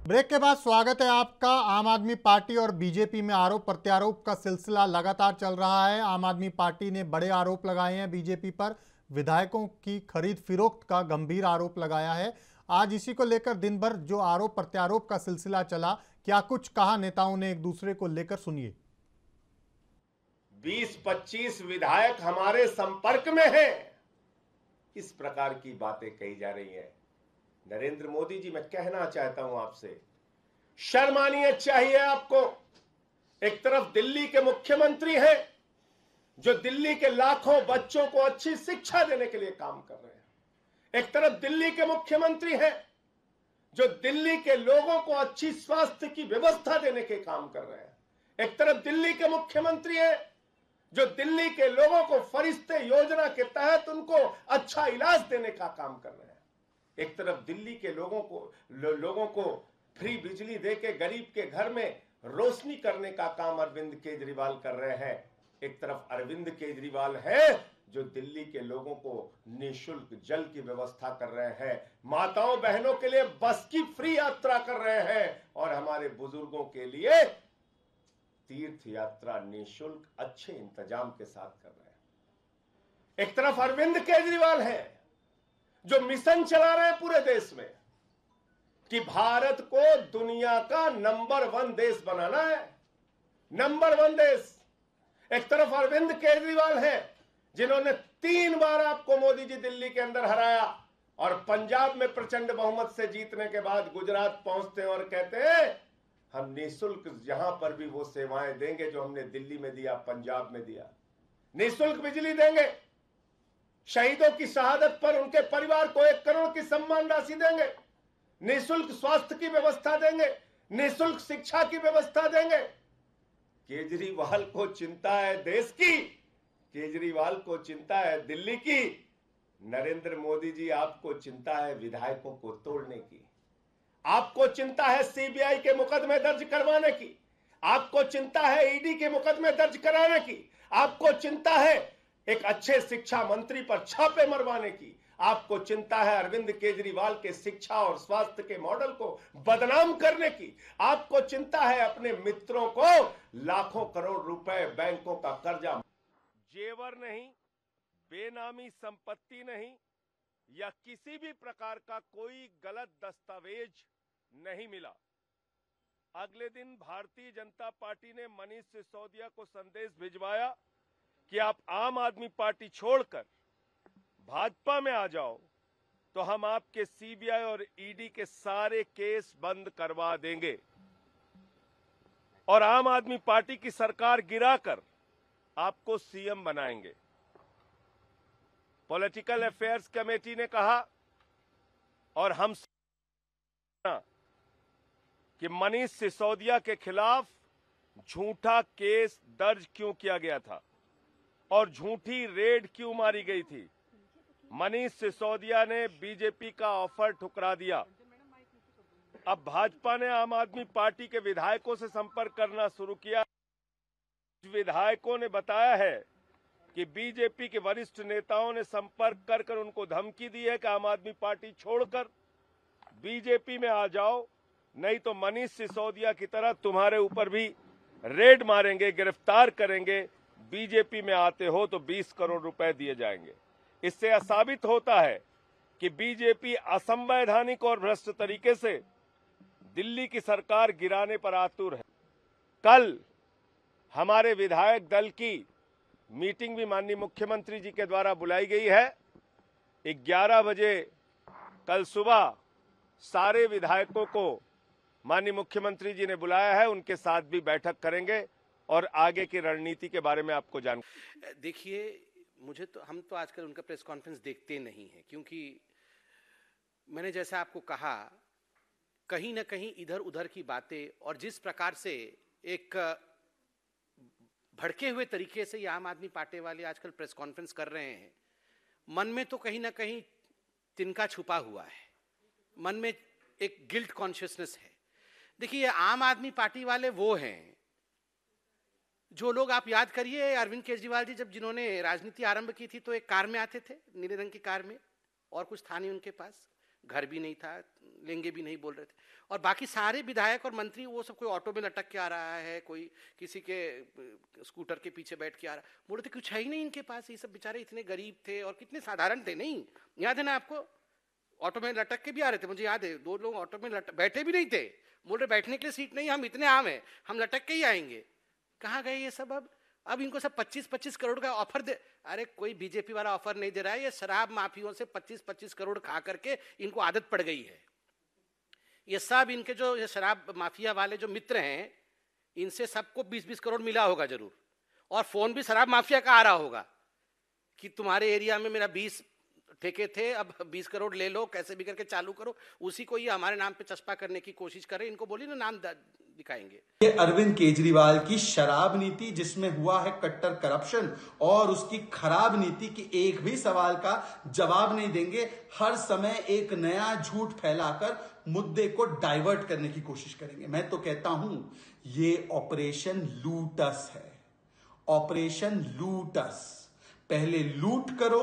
ब्रेक के बाद स्वागत है आपका। आम आदमी पार्टी और बीजेपी में आरोप प्रत्यारोप का सिलसिला लगातार चल रहा है। आम आदमी पार्टी ने बड़े आरोप लगाए हैं बीजेपी पर, विधायकों की खरीद फिरोख्त का गंभीर आरोप लगाया है। आज इसी को लेकर दिन भर जो आरोप प्रत्यारोप का सिलसिला चला, क्या कुछ कहा नेताओं ने एक दूसरे को लेकर, सुनिए। 20-25 विधायक हमारे संपर्क में हैं, इस प्रकार की बातें कही जा रही हैं। नरेंद्र मोदी जी, मैं कहना चाहता हूं आपसे, शर्म आनी चाहिए आपको। एक तरफ दिल्ली के मुख्यमंत्री हैं जो दिल्ली के लाखों बच्चों को अच्छी शिक्षा देने के लिए काम कर रहे हैं। एक तरफ दिल्ली के मुख्यमंत्री हैं जो दिल्ली के लोगों को अच्छी स्वास्थ्य की व्यवस्था देने के काम कर रहे हैं। एक तरफ दिल्ली के मुख्यमंत्री हैं जो दिल्ली के लोगों को फरिश्ते योजना के तहत उनको अच्छा इलाज देने का काम कर रहे हैं। एक तरफ दिल्ली के लोगों को फ्री बिजली देके गरीब के घर में रोशनी करने का काम अरविंद केजरीवाल कर रहे हैं। एक तरफ अरविंद केजरीवाल है जो दिल्ली के लोगों को निःशुल्क जल की व्यवस्था कर रहे हैं, माताओं बहनों के लिए बस की फ्री यात्रा कर रहे हैं, और हमारे बुजुर्गों के लिए तीर्थ यात्रा निःशुल्क अच्छे इंतजाम के साथ कर रहे हैं। एक तरफ अरविंद केजरीवाल है जो मिशन चला रहे हैं पूरे देश में कि भारत को दुनिया का नंबर 1 देश बनाना है, नंबर 1 देश। एक तरफ अरविंद केजरीवाल हैं जिन्होंने 3 बार आपको मोदी जी दिल्ली के अंदर हराया, और पंजाब में प्रचंड बहुमत से जीतने के बाद गुजरात पहुंचते हैं और कहते हैं हम निःशुल्क जहां पर भी वो सेवाएं देंगे जो हमने दिल्ली में दिया, पंजाब में दिया। निःशुल्क बिजली देंगे, शहीदों की शहादत पर उनके परिवार को 1 करोड़ की सम्मान राशि देंगे, निःशुल्क स्वास्थ्य की व्यवस्था देंगे, निःशुल्क शिक्षा की व्यवस्था देंगे। केजरीवाल को चिंता है देश की केजरीवाल को चिंता है दिल्ली की, नरेंद्र मोदी जी आपको चिंता है विधायकों को तोड़ने की, आपको चिंता है सीबीआई के मुकदमे दर्ज करवाने की, आपको चिंता है ईडी के मुकदमे दर्ज कराने की, आपको चिंता है एक अच्छे शिक्षा मंत्री पर छापे मरवाने की, आपको चिंता है अरविंद केजरीवाल के शिक्षा और स्वास्थ्य के मॉडल को बदनाम करने की, आपको चिंता है अपने मित्रों को लाखों करोड़ रुपए बैंकों का कर्जा, जेवर नहीं, बेनामी संपत्ति नहीं या किसी भी प्रकार का कोई गलत दस्तावेज नहीं मिला। अगले दिन भारतीय जनता पार्टी ने मनीष सिसोदिया को संदेश भिजवाया कि आप आम आदमी पार्टी छोड़कर भाजपा में आ जाओ तो हम आपके सीबीआई और ईडी के सारे केस बंद करवा देंगे और आम आदमी पार्टी की सरकार गिराकर आपको सीएम बनाएंगे। पॉलिटिकल अफेयर्स कमेटी ने कहा और हम कि मनीष सिसोदिया के खिलाफ झूठा केस दर्ज क्यों किया गया था और झूठी रेड क्यों मारी गई थी। मनीष सिसोदिया ने बीजेपी का ऑफर ठुकरा दिया। अब भाजपा ने आम आदमी पार्टी के विधायकों से संपर्क करना शुरू किया। विधायकों ने बताया है कि बीजेपी के वरिष्ठ नेताओं ने संपर्क कर उनको धमकी दी है कि आम आदमी पार्टी छोड़कर बीजेपी में आ जाओ, नहीं तो मनीष सिसोदिया की तरह तुम्हारे ऊपर भी रेड मारेंगे, गिरफ्तार करेंगे, बीजेपी में आते हो तो 20 करोड़ रुपए दिए जाएंगे। इससे यह साबित होता है कि बीजेपी असंवैधानिक और भ्रष्ट तरीके से दिल्ली की सरकार गिराने पर आतुर है। कल हमारे विधायक दल की मीटिंग भी माननीय मुख्यमंत्री जी के द्वारा बुलाई गई है। 11 बजे कल सुबह सारे विधायकों को माननीय मुख्यमंत्री जी ने बुलाया है, उनके साथ भी बैठक करेंगे और आगे की रणनीति के बारे में आपको जान। देखिए, हम तो आजकल उनका प्रेस कॉन्फ्रेंस देखते नहीं हैं, क्योंकि मैंने जैसा आपको कहा, कहीं ना कहीं इधर उधर की बातें और जिस प्रकार से एक भड़के हुए तरीके से ये आम आदमी पार्टी वाले आजकल प्रेस कॉन्फ्रेंस कर रहे हैं, मन में तो कहीं ना कहीं तिनका छुपा हुआ है, मन में एक गिल्ट कॉन्शियसनेस है। देखिए, आम आदमी पार्टी वाले वो हैं जो लोग, आप याद करिए अरविंद केजरीवाल जी जब जिन्होंने राजनीति आरंभ की थी तो एक कार में आते थे, नीले रंग की कार में, और कुछ था नहीं उनके पास, घर भी नहीं था, लेंगे भी नहीं बोल रहे थे, और बाकी सारे विधायक और मंत्री वो सब कोई ऑटो में लटक के आ रहा है, कोई किसी के स्कूटर के पीछे बैठ के आ रहा है, बोल रहे थे कुछ है ही नहीं इनके पास, ये सब बेचारे इतने गरीब थे और कितने साधारण थे। नहीं याद है ना आपको, ऑटो में लटक के भी आ रहे थे, मुझे याद है 2 लोग ऑटो में बैठे भी नहीं थे, बोल रहे बैठने के लिए सीट नहीं, हम इतने आम हैं, हम लटक के ही आएंगे। कहाँ गए ये सब? अब इनको सब 25-25 करोड़ का ऑफर दे। अरे कोई बीजेपी वाला ऑफर नहीं दे रहा है, ये शराब माफियों से 25-25 करोड़ खा करके इनको आदत पड़ गई है। ये सब इनके जो ये शराब माफिया वाले जो मित्र हैं, इनसे सबको 20-20 करोड़ मिला होगा जरूर, और फोन भी शराब माफिया का आ रहा होगा कि तुम्हारे एरिया में मेरा 20 ठेके थे, अब 20 करोड़ ले लो, कैसे भी करके चालू करो। उसी को ये हमारे नाम पे चस्पा करने की कोशिश कर रहे हैं। इनको बोलिए ना, नाम दिखाएंगे। ये अरविंद केजरीवाल की शराब नीति, जिसमें हुआ है कट्टर करप्शन, और उसकी खराब नीति की एक भी सवाल का जवाब नहीं देंगे। हर समय एक नया झूठ फैलाकर मुद्दे को डाइवर्ट करने की कोशिश करेंगे। मैं तो कहता हूं ये ऑपरेशन लूटस है, ऑपरेशन लूटस। पहले लूट करो,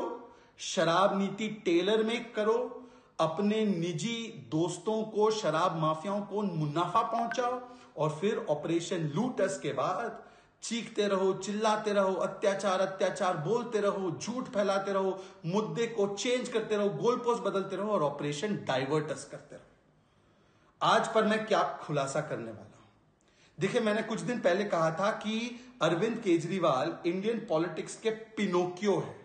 शराब नीति टेलर मेक करो, अपने निजी दोस्तों को, शराब माफियाओं को मुनाफा पहुंचाओ, और फिर ऑपरेशन लूटस के बाद चीखते रहो, चिल्लाते रहो, अत्याचार अत्याचार बोलते रहो, झूठ फैलाते रहो, मुद्दे को चेंज करते रहो, गोल पोस्ट बदलते रहो और ऑपरेशन डाइवर्टस करते रहो। आज पर मैं क्या खुलासा करने वाला हूं। देखिए, मैंने कुछ दिन पहले कहा था कि अरविंद केजरीवाल इंडियन पॉलिटिक्स के पिनोकियो है।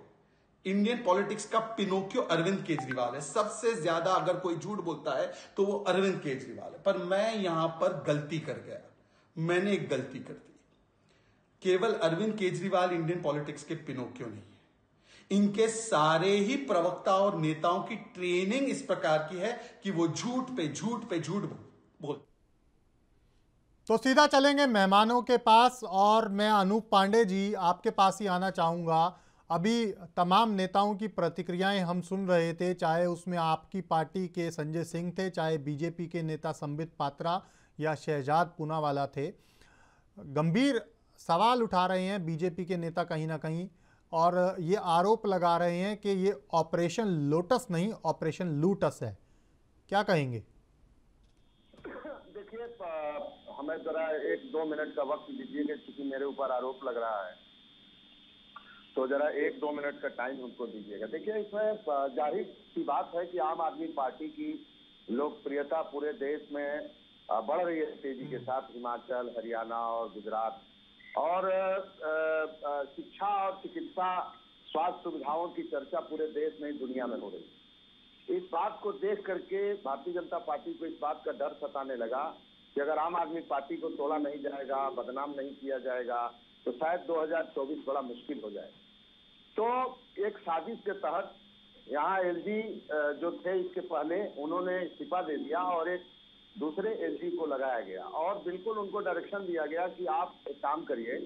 इंडियन पॉलिटिक्स का पिनोकियो अरविंद केजरीवाल है। सबसे ज्यादा अगर कोई झूठ बोलता है तो वो अरविंद केजरीवाल है। पर मैं यहां पर गलती कर गया, मैंने एक गलती कर दी। केवल अरविंद केजरीवाल इंडियन पॉलिटिक्स के पिनोकियो नहीं है, इनके सारे ही प्रवक्ता और नेताओं की ट्रेनिंग इस प्रकार की है कि वो झूठ पे झूठ पे झूठ बोल। तो सीधा चलेंगे मेहमानों के पास और मैं अनूप पांडे जी आपके पास ही आना चाहूँगा। अभी तमाम नेताओं की प्रतिक्रियाएं हम सुन रहे थे, चाहे उसमें आपकी पार्टी के संजय सिंह थे, चाहे बीजेपी के नेता संबित पात्रा या शहजाद पूनावाला थे। गंभीर सवाल उठा रहे हैं बीजेपी के नेता कहीं ना कहीं, और ये आरोप लगा रहे हैं कि ये ऑपरेशन लोटस नहीं, ऑपरेशन लूटस है। क्या कहेंगे? देखिए, हमें जरा 1-2 मिनट का वक्त दीजिएगा, क्योंकि मेरे ऊपर आरोप लग रहा है, तो जरा 1-2 मिनट का टाइम हमको दीजिएगा। देखिए, इसमें जाहिर सी बात है कि आम आदमी पार्टी की लोकप्रियता पूरे देश में बढ़ रही है तेजी के साथ। हिमाचल, हरियाणा और गुजरात, और शिक्षा और चिकित्सा स्वास्थ्य सुविधाओं की चर्चा पूरे देश में, दुनिया में हो रही है। इस बात को देख करके भारतीय जनता पार्टी को इस बात का डर सताने लगा कि अगर आम आदमी पार्टी को तोड़ा नहीं जाएगा, बदनाम नहीं किया जाएगा, तो शायद 2024 बड़ा मुश्किल हो जाए। तो एक साजिश के तहत यहाँ एलजी जो थे इसके पहले, उन्होंने इस्तीफा दे दिया और एक दूसरे एलजी को लगाया गया, और बिल्कुल उनको डायरेक्शन दिया गया कि आप एक काम करिए,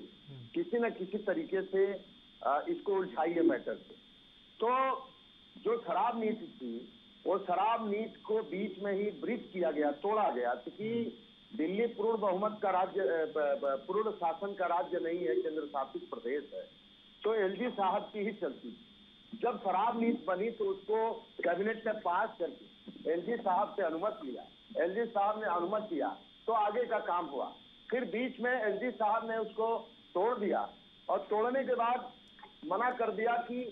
किसी न किसी तरीके से इसको उलझाइए मैटर से। तो जो शराब नीति थी, वो शराब नीति को बीच में ही ब्रिज किया गया, तोड़ा गया, क्योंकि दिल्ली पूर्ण बहुमत का राज्य, पूर्ण शासन का राज्य नहीं है, केंद्र शासित प्रदेश है, तो एलजी साहब की ही चलती। जब शराब नीति बनी तो उसको कैबिनेट ने पास करके एलजी साहब से अनुमति लिया, एलजी साहब ने अनुमति दिया, तो आगे का काम हुआ। फिर बीच में एलजी साहब ने उसको तोड़ दिया, और तोड़ने के बाद मना कर दिया कि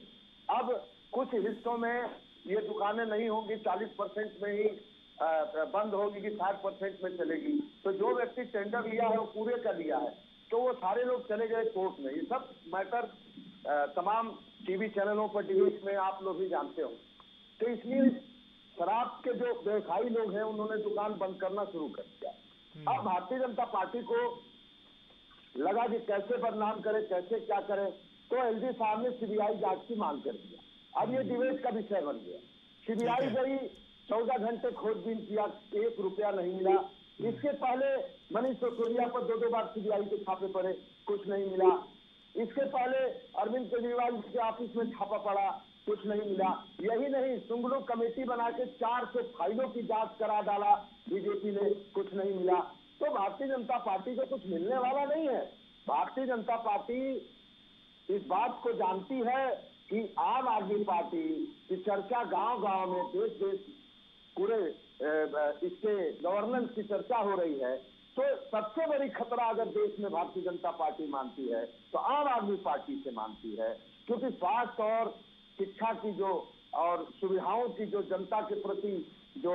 अब कुछ हिस्सों में ये दुकानें नहीं होंगी, 40% में ही बंद होगी कि 60% में चलेगी। तो जो व्यक्ति टेंडर लिया है वो पूरे का लिया है, तो वो सारे लोग चले गए कोर्ट में। ये सब मैटर तमाम टीवी चैनलों पर, टीवी में आप लोग भी जानते हो। तो इसलिए शराब के जो व्यवसायी लोग हैं, उन्होंने दुकान बंद करना शुरू कर दिया। अब भारतीय जनता पार्टी को लगा कि कैसे बदनाम करे, कैसे क्या करे, तो एलजी साहब ने सीबीआई जांच की मांग कर दिया। अब ये डिबेट का विषय बन गया। सीबीआई गई, 14 घंटे खोजबीन किया, 1 रुपया नहीं मिला। इसके पहले मनीष सिसोदिया पर 2 बार सीबीआई के छापे पड़े, कुछ नहीं मिला। इसके पहले अरविंद केजरीवाल के ऑफिस में छापा पड़ा, कुछ नहीं मिला। यही नहीं, सुंगलू कमेटी बना के 400 फाइलों की जांच करा डाला बीजेपी ने, कुछ नहीं मिला। तो भारतीय जनता पार्टी को कुछ मिलने वाला नहीं है। भारतीय जनता पार्टी इस बात को जानती है कि आम आदमी पार्टी की चर्चा गांव-गांव में, देश-देश पूरे इसके गवर्नेंस की चर्चा हो रही है। तो सबसे बड़ी खतरा अगर देश में भारतीय जनता पार्टी मानती है तो आम आदमी पार्टी से मानती है, क्योंकि स्वास्थ्य और शिक्षा की जो और सुविधाओं की जो जनता के प्रति जो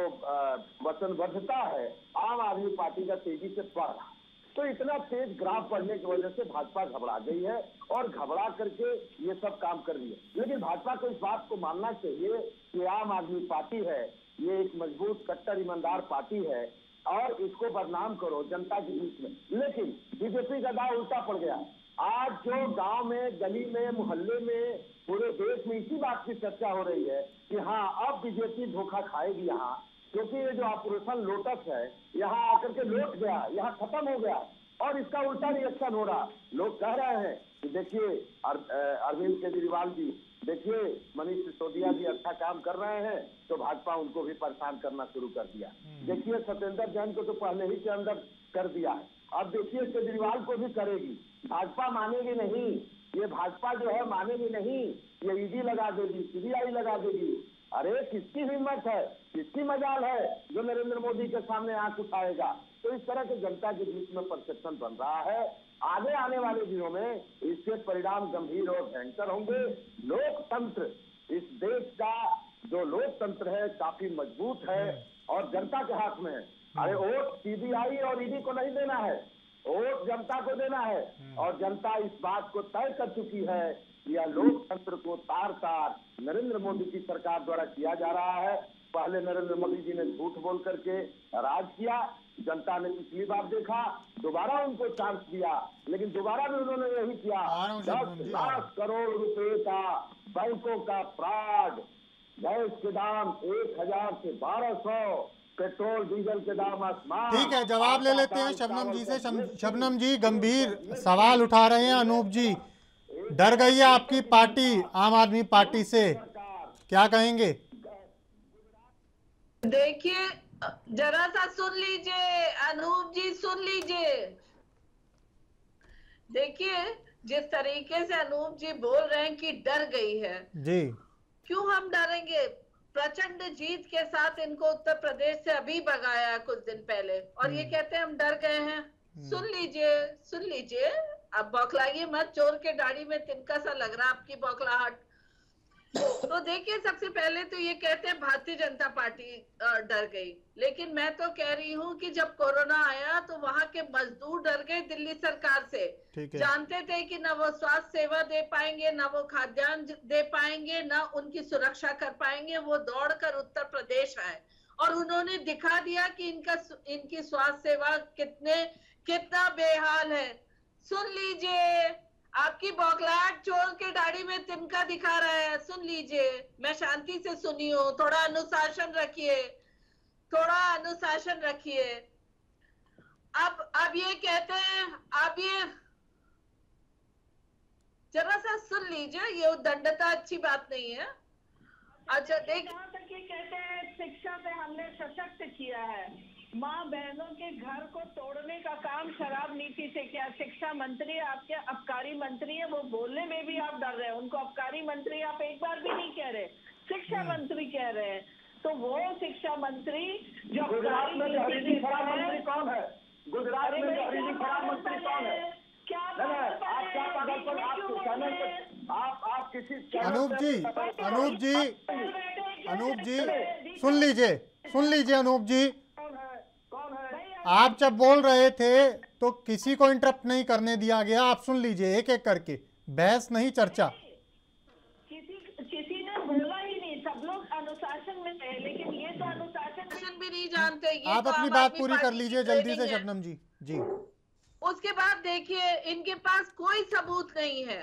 वचनबद्धता है, आम आदमी पार्टी का तेजी से बढ़ रहा है। तो इतना तेज ग्राफ बढ़ने की वजह से भाजपा घबरा गई है, और घबरा करके ये सब काम कर रही है। लेकिन भाजपा को इस बात को मानना चाहिए कि आम आदमी पार्टी है, ये एक मजबूत, कट्टर, ईमानदार पार्टी है, और इसको बदनाम करो जनता के बीच में। लेकिन बीजेपी का दांव उल्टा पड़ गया। आज जो गांव में, गली में, मोहल्ले में, पूरे देश में इसी बात की चर्चा हो रही है कि हाँ, अब बीजेपी धोखा खाएगी यहाँ, क्योंकि ये जो ऑपरेशन लोटस है, यहाँ आकर के लौट गया, यहाँ खत्म हो गया, और इसका उल्टा रिएक्शन हो रहा। लोग कह रहे हैं कि देखिए अरविंद केजरीवाल जी, देखिए मनीष सिसोदिया जी अच्छा काम कर रहे हैं, तो भाजपा उनको भी परेशान करना शुरू कर दिया। देखिए सत्येंद्र जैन को तो पहले ही के अंदर कर दिया है, अब देखिए केजरीवाल को भी करेगी। भाजपा मानेगी नहीं, ये भाजपा जो है मानेगी नहीं, ये ईडी लगा देगी, सीबीआई लगा देगी। अरे किसकी हिम्मत है, किसकी मजाल है जो नरेंद्र मोदी के सामने आंख उठाएगा। तो इस तरह के जनता के बीच में परसेप्शन बन रहा है। आगे आने वाले दिनों में इसके परिणाम गंभीर और भयंकर होंगे। लोकतंत्र, इस देश का जो लोकतंत्र है काफी मजबूत है और जनता के हाथ में है। अरे वोट सीबीआई और ईडी को नहीं देना है, वोट जनता को देना है, और जनता इस बात को तय कर चुकी है कि यह लोकतंत्र को तार तार नरेंद्र मोदी की सरकार द्वारा किया जा रहा है। पहले नरेंद्र मोदी जी ने झूठ बोल करके राज किया, जनता ने पिछली बार देखा, दोबारा उनको चांस दिया, लेकिन दोबारा भी उन्होंने यही किया। 10 लाख करोड़ रुपए का बैंकों का फ्रॉड, गैस के दाम 1000 से 1200, पेट्रोल डीजल के दाम आसमान। ठीक है, जवाब ले लेते हैं शबनम जी से। शबनम जी गंभीर सवाल उठा रहे हैं अनूप जी, डर गई है आपकी पार्टी आम आदमी पार्टी से, क्या कहेंगे? देखिए जरा सा सुन लीजिए अनूप जी, सुन लीजिए। देखिए जिस तरीके से अनूप जी बोल रहे हैं कि डर गई है जी, क्यों हम डरेंगे? प्रचंड जीत के साथ इनको उत्तर प्रदेश से अभी भगाया कुछ दिन पहले, और ये कहते हैं हम डर गए हैं। सुन लीजिए, सुन लीजिए, अब बौखलाइए मत, चोर के दाढ़ी में तिनका सा लग रहा आपकी बौखलाहट। तो देखिए सबसे पहले तो ये कहते हैं भारतीय जनता पार्टी डर गई, लेकिन मैं तो कह रही हूँ कि जब कोरोना आया तो वहां के मजदूर डर गए दिल्ली सरकार से। जानते थे कि ना वो स्वास्थ्य सेवा दे पाएंगे, ना वो खाद्यान्न दे पाएंगे, ना उनकी सुरक्षा कर पाएंगे। वो दौड़कर उत्तर प्रदेश आए और उन्होंने दिखा दिया कि इनकी स्वास्थ्य सेवा कितना बेहाल है। सुन लीजिए, आपकी बौखलाहट चोर के दाढ़ी में तिनका दिखा रहा है। सुन लीजिए, मैं शांति से सुनी हूँ, थोड़ा अनुशासन रखिए, थोड़ा अनुशासन रखिए। अब ये कहते हैं, अब ये जरा सा सुन लीजिए, ये उद्दंडता अच्छी बात नहीं है। अच्छा देख, जहाँ तक ये कहते हैं शिक्षा से हमने सशक्त किया है, माँ बहनों के घर को तोड़ने का काम शराब नीति से किया। शिक्षा मंत्री आपके आबकारी मंत्री है, वो बोलने में भी आप डर रहे हैं। उनको आबकारी मंत्री आप एक बार भी नहीं कह रहे, शिक्षा मंत्री कह रहे हैं। तो वो शिक्षा मंत्री जो गुजरात में मंत्री कौन है? गुजरात में मंत्री कौन है? आप किसी अनूप जी सुन लीजिए अनूप जी, आप जब बोल रहे थे तो किसी को इंटरप्ट नहीं करने दिया गया। आप सुन लीजिए एक एक करके, बहस नहीं चर्चा। किसी ने बोला ही नहीं, सब लोग अनुशासन में थे, लेकिन ये तो अनुशासन भी नहीं जानते। आप अपनी बात पूरी कर लीजिए जल्दी से शबनम जी। जी, उसके बाद देखिए इनके पास कोई सबूत नहीं है,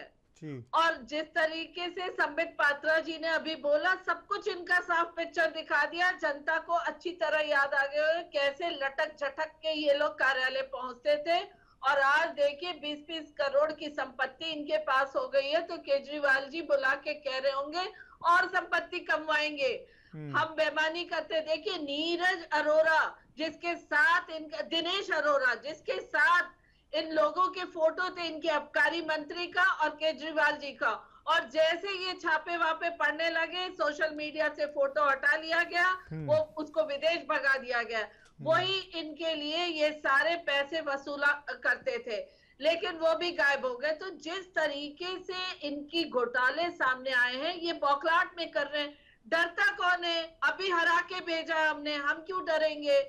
और जिस तरीके से संबित पात्रा जी ने अभी बोला, सब कुछ इनका साफ पिक्चर दिखा दिया। जनता को अच्छी तरह याद आ गया कैसे लटक झटक के ये लोग कार्यालय पहुंचते थे। और आज देखिए 20-20 करोड़ की संपत्ति इनके पास हो गई है, तो केजरीवाल जी बुला के कह रहे होंगे और संपत्ति कमवाएंगे, हम बेईमानी करते। देखिए नीरज अरोरा जिसके साथ इनका, दिनेश अरोरा जिसके साथ इन लोगों के फोटो थे, इनके आबकारी मंत्री का और केजरीवाल जी का, और जैसे ये छापे वापे पड़ने लगे, सोशल मीडिया से फोटो हटा लिया गया, वो उसको विदेश भगा दिया गया। वही इनके लिए ये सारे पैसे वसूला करते थे, लेकिन वो भी गायब हो गए। तो जिस तरीके से इनकी घोटाले सामने आए हैं, ये बौखलाहट में कर रहे हैं। डरता कौन है? अभी हरा के भेजा हमने, हम क्यों डरेंगे?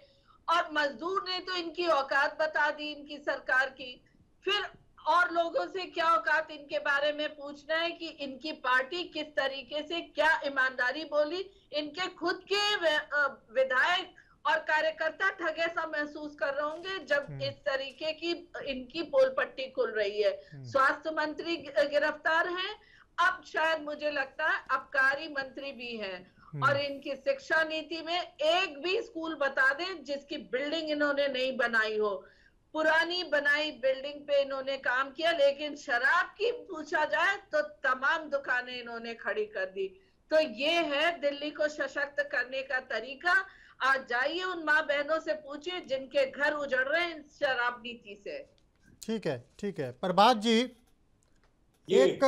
और मजदूर ने तो इनकी औकात बता दी इनकी सरकार की। फिर और लोगों से क्या औकात इनके बारे में पूछना है कि इनकी पार्टी किस तरीके से क्या ईमानदारी बोली। इनके खुद के विधायक और कार्यकर्ता ठगे सा महसूस कर रहे होंगे जब इस तरीके की इनकी पोल पट्टी खुल रही है। स्वास्थ्य मंत्री गिरफ्तार हैं, अब शायद मुझे लगता है आबकारी मंत्री भी हैं, और इनकी शिक्षा नीति में एक भी स्कूल बता दें जिसकी बिल्डिंग इन्होंने नहीं बनाई हो। पुरानी बनाई बिल्डिंग पे इन्होंने काम किया, लेकिन शराब की पूछा जाए तो तमाम दुकानें इन्होंने खड़ी कर दी। तो ये है दिल्ली को सशक्त करने का तरीका। आज जाइए उन माँ बहनों से पूछिए जिनके घर उजड़ रहे हैं शराब नीति से। ठीक है प्रभात जी, एक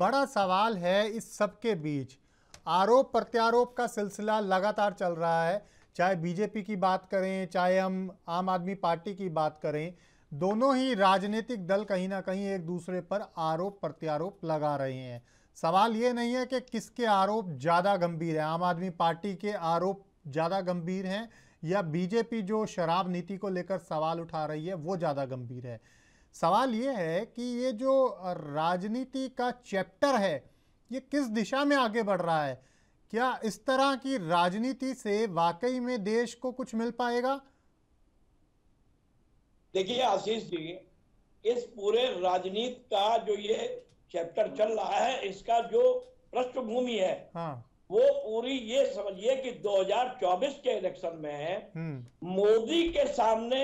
बड़ा सवाल है इस सब के बीच। आरोप प्रत्यारोप का सिलसिला लगातार चल रहा है, चाहे बीजेपी की बात करें, चाहे हम आम आदमी पार्टी की बात करें, दोनों ही राजनीतिक दल कहीं ना कहीं एक दूसरे पर आरोप प्रत्यारोप लगा रहे हैं। सवाल ये नहीं है कि किसके आरोप ज़्यादा गंभीर है, आम आदमी पार्टी के आरोप ज़्यादा गंभीर हैं या बीजेपी जो शराब नीति को लेकर सवाल उठा रही है वो ज़्यादा गंभीर है। सवाल ये है कि ये जो राजनीति का चैप्टर है ये किस दिशा में आगे बढ़ रहा है। क्या इस तरह की राजनीति से वाकई में देश को कुछ मिल पाएगा? देखिए आशीष जी, इस पूरे राजनीति का जो ये चैप्टर चल रहा है, इसका जो पृष्ठभूमि है, वो पूरी ये समझिए कि 2024 के इलेक्शन में मोदी के सामने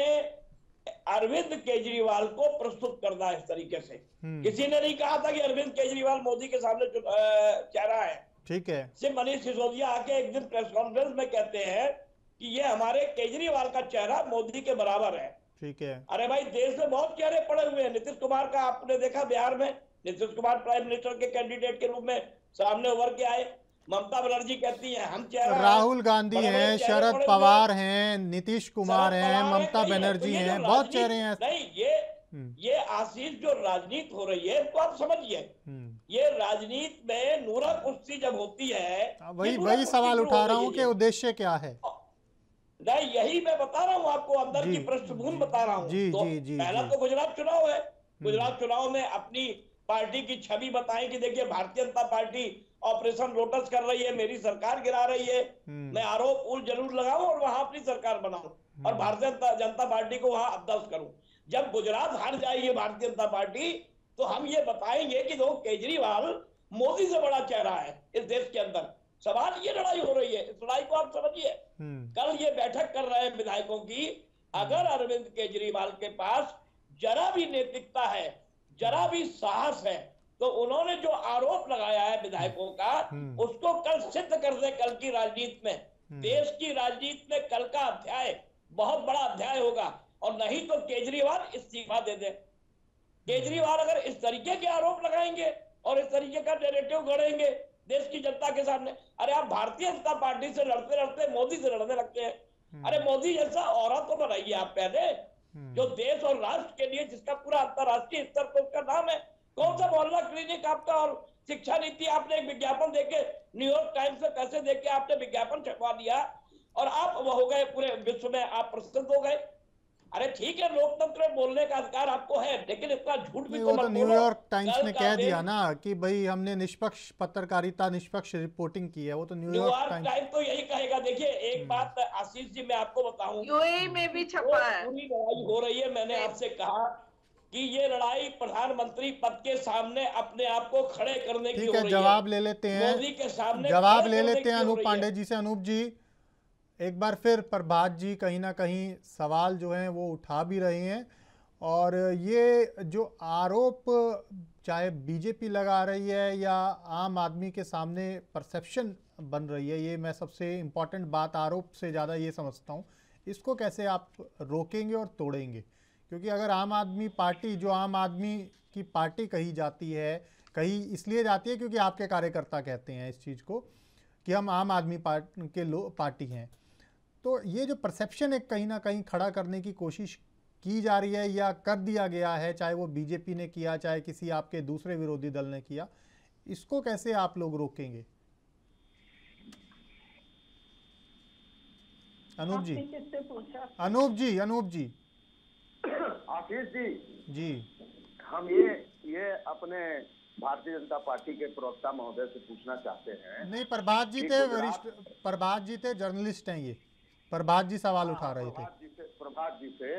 अरविंद केजरीवाल को प्रस्तुत करना इस तरीके से। किसी ने नहीं कहा था कि अरविंद केजरीवाल मोदी के सामने चेहरा है। ठीक है। सिर्फ मनीष सिसोदिया आके एक दिन प्रेस कॉन्फ्रेंस में कहते हैं कि ये हमारे केजरीवाल का चेहरा मोदी के बराबर है। ठीक है। अरे भाई, देश में बहुत चेहरे पड़े हुए हैं। नीतीश कुमार का आपने देखा, बिहार में नीतीश कुमार प्राइम मिनिस्टर के कैंडिडेट के रूप में सामने उभर के आए। ममता बनर्जी कहती है हम चेहरा, राहुल गांधी हैं, शरद पवार हैं, नीतीश कुमार हैं, ममता बनर्जी हैं, बहुत चेहरे हैं। नहीं, ये आशीष जो राजनीति हो रही है तो आप समझिए, ये राजनीति में नूरा कुश्ती जब होती है, वही सवाल उठा रहा हूँ कि उद्देश्य क्या है। नहीं, यही मैं बता रहा हूँ आपको, अंदर की पृष्ठभूमि बता रहा हूँ। तो पहला तो गुजरात चुनाव है। गुजरात चुनाव में अपनी पार्टी की छवि बताएं कि देखिए Bharatiya Janata party operation lotus कर रही है, मेरी सरकार गिरा रही है, मैं आरोप उल जरूर लगाऊं और वहां अपनी सरकार बनाऊं और भारतीय जनता पार्टी को वहां अब्दस्त करूं। जब गुजरात हार जाएगी भारतीय जनता पार्टी तो हम ये बताएंगे कि देखो केजरीवाल मोदी से बड़ा चेहरा है इस देश के अंदर। सवाल ये लड़ाई हो रही है, इस लड़ाई को आप समझिए। कल ये बैठक कर रहे हैं विधायकों की, अगर अरविंद केजरीवाल के पास जरा भी नैतिकता है, जरा भी साहस है, तो उन्होंने जो आरोप लगाया है विधायकों का, उसको कल सिद्ध कर दे। कल की राजनीति में, देश की राजनीति में कल का अध्याय बहुत बड़ा अध्याय होगा। और नहीं तो केजरीवाल इस्तीफा दे दे। केजरीवाल अगर इस तरीके के आरोप लगाएंगे और इस तरीके का नैरेटिव गढ़ेंगे देश की जनता के सामने, अरे आप भारतीय जनता पार्टी से लड़ते लड़ते मोदी से लड़ने लगते हैं। अरे मोदी जैसा औरत तो बनाइए आप पहले, जो देश और राष्ट्र के लिए, जिसका पूरा अंतरराष्ट्रीय स्तर पर उसका नाम है। कौन सा मोहल्ला क्लिनिक आपका और शिक्षा नीति, आपने एक विज्ञापन देके न्यूयॉर्क टाइम्स से पैसे देके आपने विज्ञापन छपवा दिया और आप वो हो गए, पूरे विश्व में आप प्रसिद्ध हो गए। अरे ठीक है, लोकतंत्र में बोलने का अधिकार आपको है, लेकिन इतना झूठ भी तो न्यूयॉर्क टाइम्स ने कह दिया ना कि भाई हमने निष्पक्ष पत्रकारिता, निष्पक्ष रिपोर्टिंग की है। वो तो न्यूयॉर्क टाइम्स तो यही कहेगा। देखिए एक बात आशीष जी मैं आपको बताऊं, यूएई में भी छपा है, पूरी लड़ाई हो रही है। मैंने आपसे कहा कि ये लड़ाई प्रधानमंत्री पद के सामने अपने आप को खड़े करने की हो रही है। जवाब ले लेते हैं, मोदी के सामने जवाब ले लेते हैं अनूप पांडे जी से। अनूप जी, एक बार फिर प्रभात जी कहीं ना कहीं सवाल जो हैं वो उठा भी रहे हैं, और ये जो आरोप चाहे बीजेपी लगा रही है या आम आदमी के सामने परसेप्शन बन रही है, ये मैं सबसे इम्पॉर्टेंट बात आरोप से ज़्यादा ये समझता हूँ, इसको कैसे आप रोकेंगे और तोड़ेंगे? क्योंकि अगर आम आदमी पार्टी, जो आम आदमी की पार्टी कही जाती है, कही इसलिए जाती है क्योंकि आपके कार्यकर्ता कहते हैं इस चीज़ को कि हम आम आदमी पार्टी हैं, तो ये जो परसेप्शन है कहीं ना कहीं खड़ा करने की कोशिश की जा रही है या कर दिया गया है, चाहे वो बीजेपी ने किया, चाहे किसी आपके दूसरे विरोधी दल ने किया, इसको कैसे आप लोग रोकेंगे? अनूप जी, अनूप जी आशीष जी, जी हम ये अपने भारतीय जनता पार्टी के प्रवक्ता महोदय से पूछना चाहते हैं। नहीं, प्रभात जी थे, वरिष्ठ प्रभात जी थे, जर्नलिस्ट हैं ये। प्रभात जी सवाल उठा रहे थे। प्रभात जी से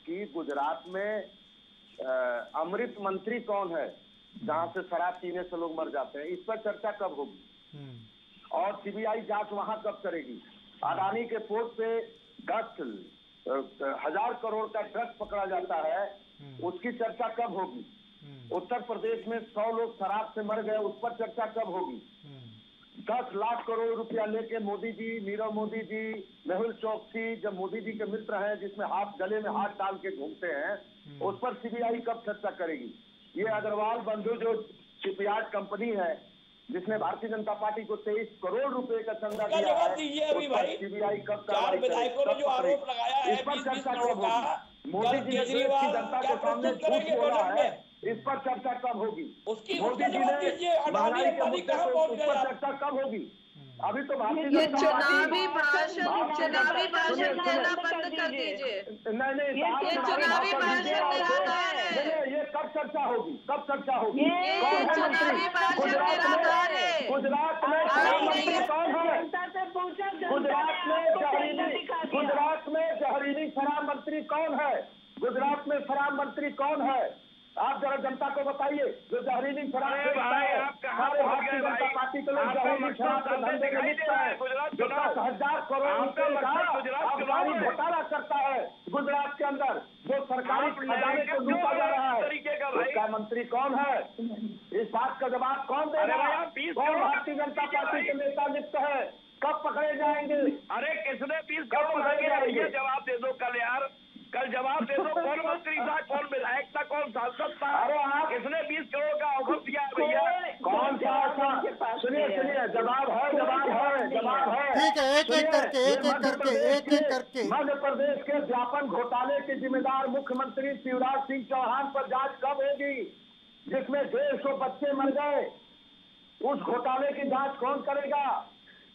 कि गुजरात में अमृत मंत्री कौन है जहां से शराब पीने से लोग मर जाते हैं, इस पर चर्चा कब होगी? और सीबीआई जांच वहां कब करेगी? अडानी के पोर्ट पे 10,000 करोड़ का ड्रग्स पकड़ा जाता है, उसकी चर्चा कब होगी? उत्तर प्रदेश में 100 लोग शराब से मर गए, उस पर चर्चा कब होगी? 10 लाख करोड़ रुपया लेके मोदी जी, नीरव मोदी जी, मेहुल चौकसी जब मोदी जी के मित्र हैं, जिसमें हाथ गले में हाथ डाल के घूमते हैं, उस पर सीबीआई कब चर्चा करेगी? ये अग्रवाल बंधु जो शिपयार्ड कंपनी है जिसने भारतीय जनता पार्टी को 23 करोड़ रुपए का चंदा दिया है, सीबीआई कब इस पर चर्चा कब होगी? मोदी जी ने देश की जनता के सामने झूठ बोला है, इस पर चर्चा कब होगी? मोदी जी ने महंगाई के मुद्दे पर उस पर चर्चा कब होगी? अभी तो ये चुनावी भाषण देना बंद कर दीजिए। नहीं, ये चुनावी भाषण निराधार है। ये कब चर्चा होगी? कब चर्चा होगी? ये चुनावी भाषण निराधार है। गुजरात में शराब मंत्री कौन है? गुजरात में जहरीली शराब मंत्री कौन है? गुजरात में शराब मंत्री कौन है? आप जरा जनता को बताइए, जो जहरीली शराब सारे भारतीय जनता पार्टी के लोग जहरीली शराब के धंधे में लिप्त है, जो 10,000 करोड़ रुपए का आबकारी घोटाला करता है गुजरात के अंदर, जो सरकारी खजाने को लूटा जा रहा है, उसका मंत्री कौन है? इस बात का जवाब कौन देगा? कौन भारतीय जनता पार्टी के नेता लिप्त है? कब पकड़े जाएंगे? अरे किसने 20 करोड़ मांगे? ये जवाब दे दो कल यार, कल जवाब दे दो। कौन मंत्री था, कौन विधायक था, कौन सांसद था? अरे आप किसने 20 करोड़ का ऑफर दिया भैया? कौन सा? सुनिए जवाब है। ठीक है, एक एक करके मध्य प्रदेश के व्यापक घोटाले के जिम्मेदार मुख्यमंत्री शिवराज सिंह चौहान पर जांच कब होगी, जिसमें 150 बच्चे मर गए? उस घोटाले की जांच कौन करेगा?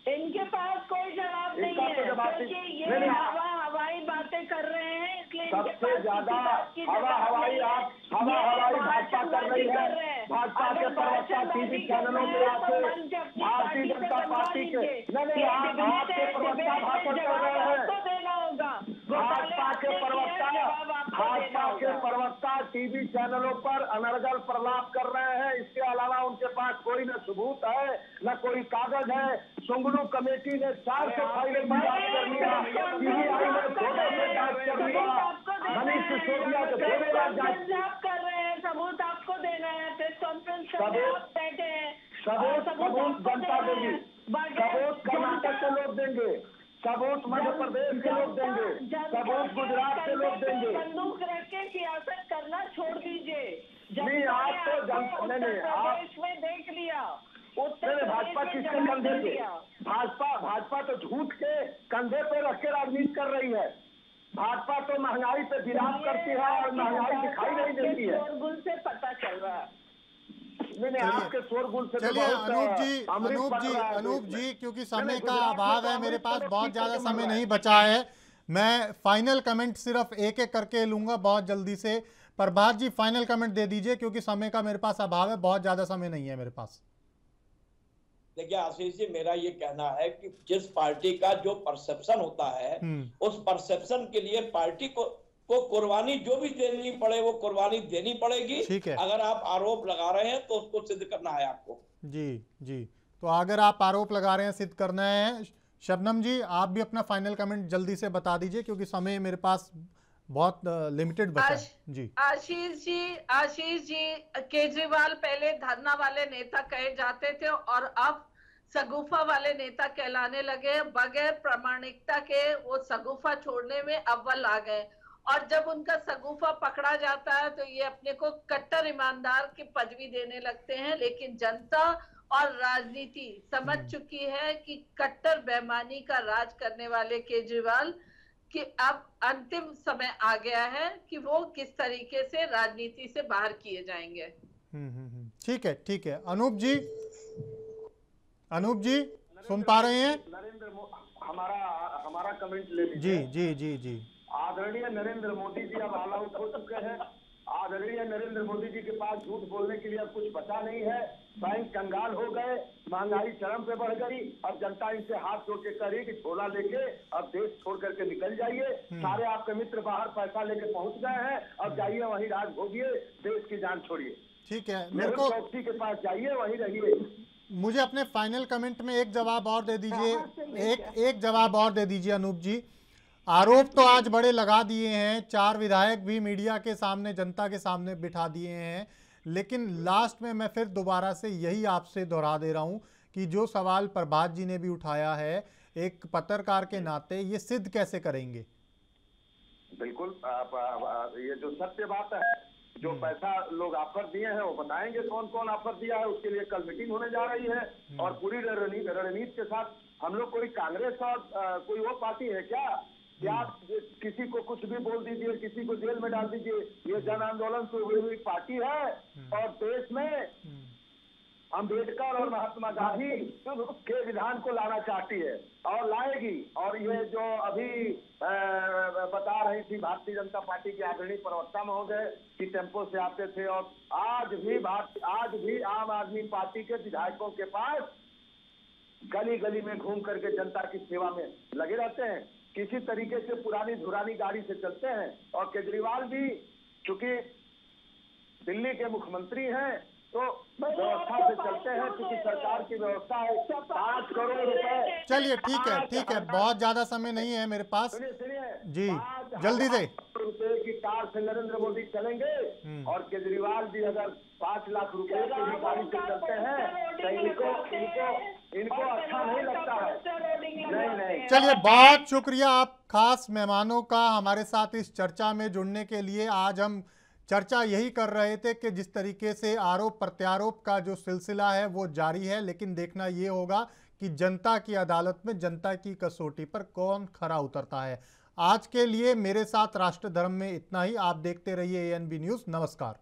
इनके पास कोई जवाब नहीं है, क्योंकि ये हवाई बातें कर रहे हैं, इसलिए सबसे ज्यादा हवाई भाजपा कर रही है। भाजपा के प्रवक्ता टीवी चैनलों पे आके भारतीय जनता पार्टी के आपके प्रवक्ता भाषण कर रहे हैं। भाजपा के प्रवक्ता टीवी चैनलों पर अनर्गल प्रलाप कर रहे हैं। इसके अलावा उनके पास कोई न सबूत है, न कोई कागज है। सुंगलू कमेटी ने 400 फाइलें जांच कर लिया, सीबीआई ने 2 में जांच कर लिया, मनीष सिसोदिया के 2 बार जांच कर रहे हैं। सबूत आपको देना है, प्रेस कॉन्फ्रेंस बैठे हैं, सबूत जनता देगी, सबूत कर्नाटक के लोग देंगे, सबूत मध्य प्रदेश के लोग देंगे, सबूत गुजरात के लोग देंगे। बंदूक रख के सियासत करना छोड़ दीजिए। नहीं आप तो प्रदेश में देख लिया, उत्तर भाजपा किसके कंधे पे? भाजपा तो झूठ के कंधे पे रख के राजनीति कर रही है। भाजपा तो महंगाई पे विराम करती है और महंगाई दिखाई नहीं देती है। शोरगुल से पता चल रहा है। आपके शोरगुल से चलिए अनूप जी, क्योंकि समय का अभाव है, मेरे पास बहुत ज्यादा समय नहीं बचा है। मैं फाइनल कमेंट सिर्फ एक एक करके लूंगा बहुत जल्दी से। प्रभात जी फाइनल कमेंट दे दीजिए, क्योंकि समय का मेरे पास अभाव है, बहुत ज्यादा समय नहीं है मेरे पास। देखिए आशीष जी, मेरा ये कहना है कि जिस पार्टी का जो परसेप्शन होता है, उस परसेप्शन के लिए पार्टी को कुर्बानी जो भी देनी पड़े वो कुर्बानी देनी पड़ेगी। ठीक है, अगर आप आरोप लगा रहे हैं तो उसको सिद्ध करना है आपको। जी, तो अगर आप आरोप लगा रहे हैं, सिद्ध करना है। शबनम जी, आप भी अपना फाइनल कमेंट जल्दी से बता दीजिए, क्योंकि समय मेरे पास बहुत लिमिटेड बचा है। जी आशीष जी, केजरीवाल पहले धरना वाले नेता कहे जाते थे और अब सगुफा वाले नेता कहलाने लगे। बगैर प्रामाणिकता के वो सगुफा छोड़ने में अव्वल आ गए, और जब उनका सगुफा पकड़ा जाता है तो ये अपने को कट्टर ईमानदार की पदवी देने लगते हैं। लेकिन जनता और राजनीति समझ चुकी है कि कट्टर बेईमानी का राज करने वाले केजरीवाल कि अब अंतिम समय आ गया है कि वो किस तरीके से राजनीति से बाहर किए जाएंगे। ठीक है। अनूप जी सुन पा रहे हैं? हमारा कमेंट ले लीजिए। जी। आदरणीय नरेंद्र मोदी जी अब ऑल आउट हो चुके हैं। आदरणीय नरेंद्र मोदी जी के पास झूठ बोलने के लिए अब कुछ बचा नहीं है। बैंक कंगाल हो गए, महंगाई चरम पे बढ़ गई। अब जनता इनसे हाथ जोड़ के कह रही कि झोला लेके अब देश छोड़ करके निकल जाइए। सारे आपके मित्र बाहर पैसा लेके पहुंच गए हैं, अब जाइए वहीं राज भोगिए, देश की जान छोड़िए। ठीक है, मेरे को चौकसी के पास जाइए, वहीं रहिए। मुझे अपने फाइनल कमेंट में एक जवाब और दे दीजिए, एक जवाब और दे दीजिए अनूप जी। आरोप तो आज बड़े लगा दिए हैं, 4 विधायक भी मीडिया के सामने, जनता के सामने बिठा दिए हैं, लेकिन लास्ट में मैं फिर दोबारा से यही आपसे दोहरा दे रहा हूं कि जो सवाल प्रभात जी ने भी उठाया है, एक पत्रकार के नाते ये सिद्ध कैसे करेंगे? बिल्कुल, ये जो सत्य बात है, जो पैसा लोग ऑफर दिए हैं वो बताएंगे कौन कौन ऑफर दिया है। उसके लिए कल मीटिंग होने जा रही है और पूरी रणनीति के साथ हम लोग कोई कांग्रेस और कोई वो पार्टी है क्या आप किसी को कुछ भी बोल दीजिए, किसी को जेल में डाल दीजिए? ये जन आंदोलन से हुई पार्टी है और देश में अंबेडकर और महात्मा गांधी के विधान को लाना चाहती है और लाएगी। और ये जो अभी बता रही थी भारतीय जनता पार्टी के आदरणीय प्रवक्ता महोदय कि टेम्पो से आते थे, और आज भी आम आदमी पार्टी के विधायकों के पास गली गली में घूम करके जनता की सेवा में लगे रहते हैं, किसी तरीके से पुरानी धुरानी गाड़ी से चलते हैं। और केजरीवाल भी चूंकि दिल्ली के मुख्यमंत्री हैं तो व्यवस्था से चलते हैं, क्योंकि सरकार की व्यवस्था है 5 करोड़ रुपए। चलिए ठीक है, बहुत ज्यादा समय नहीं है मेरे पास। सुनिए जी, जल्दी से। रुपए की कार से नरेंद्र मोदी चलेंगे और केजरीवाल जी अगर 5 लाख रुपए की भी गाड़ी से चलते हैं तो इनको अच्छा नहीं लगता है। नहीं। चलिए, बहुत शुक्रिया आप खास मेहमानों का हमारे साथ इस चर्चा में जुड़ने के लिए। आज हम चर्चा यही कर रहे थे कि जिस तरीके से आरोप प्रत्यारोप का जो सिलसिला है वो जारी है, लेकिन देखना ये होगा कि जनता की अदालत में जनता की कसौटी पर कौन खरा उतरता है। आज के लिए मेरे साथ राष्ट्र धर्म में इतना ही। आप देखते रहिए ANB न्यूज़। नमस्कार।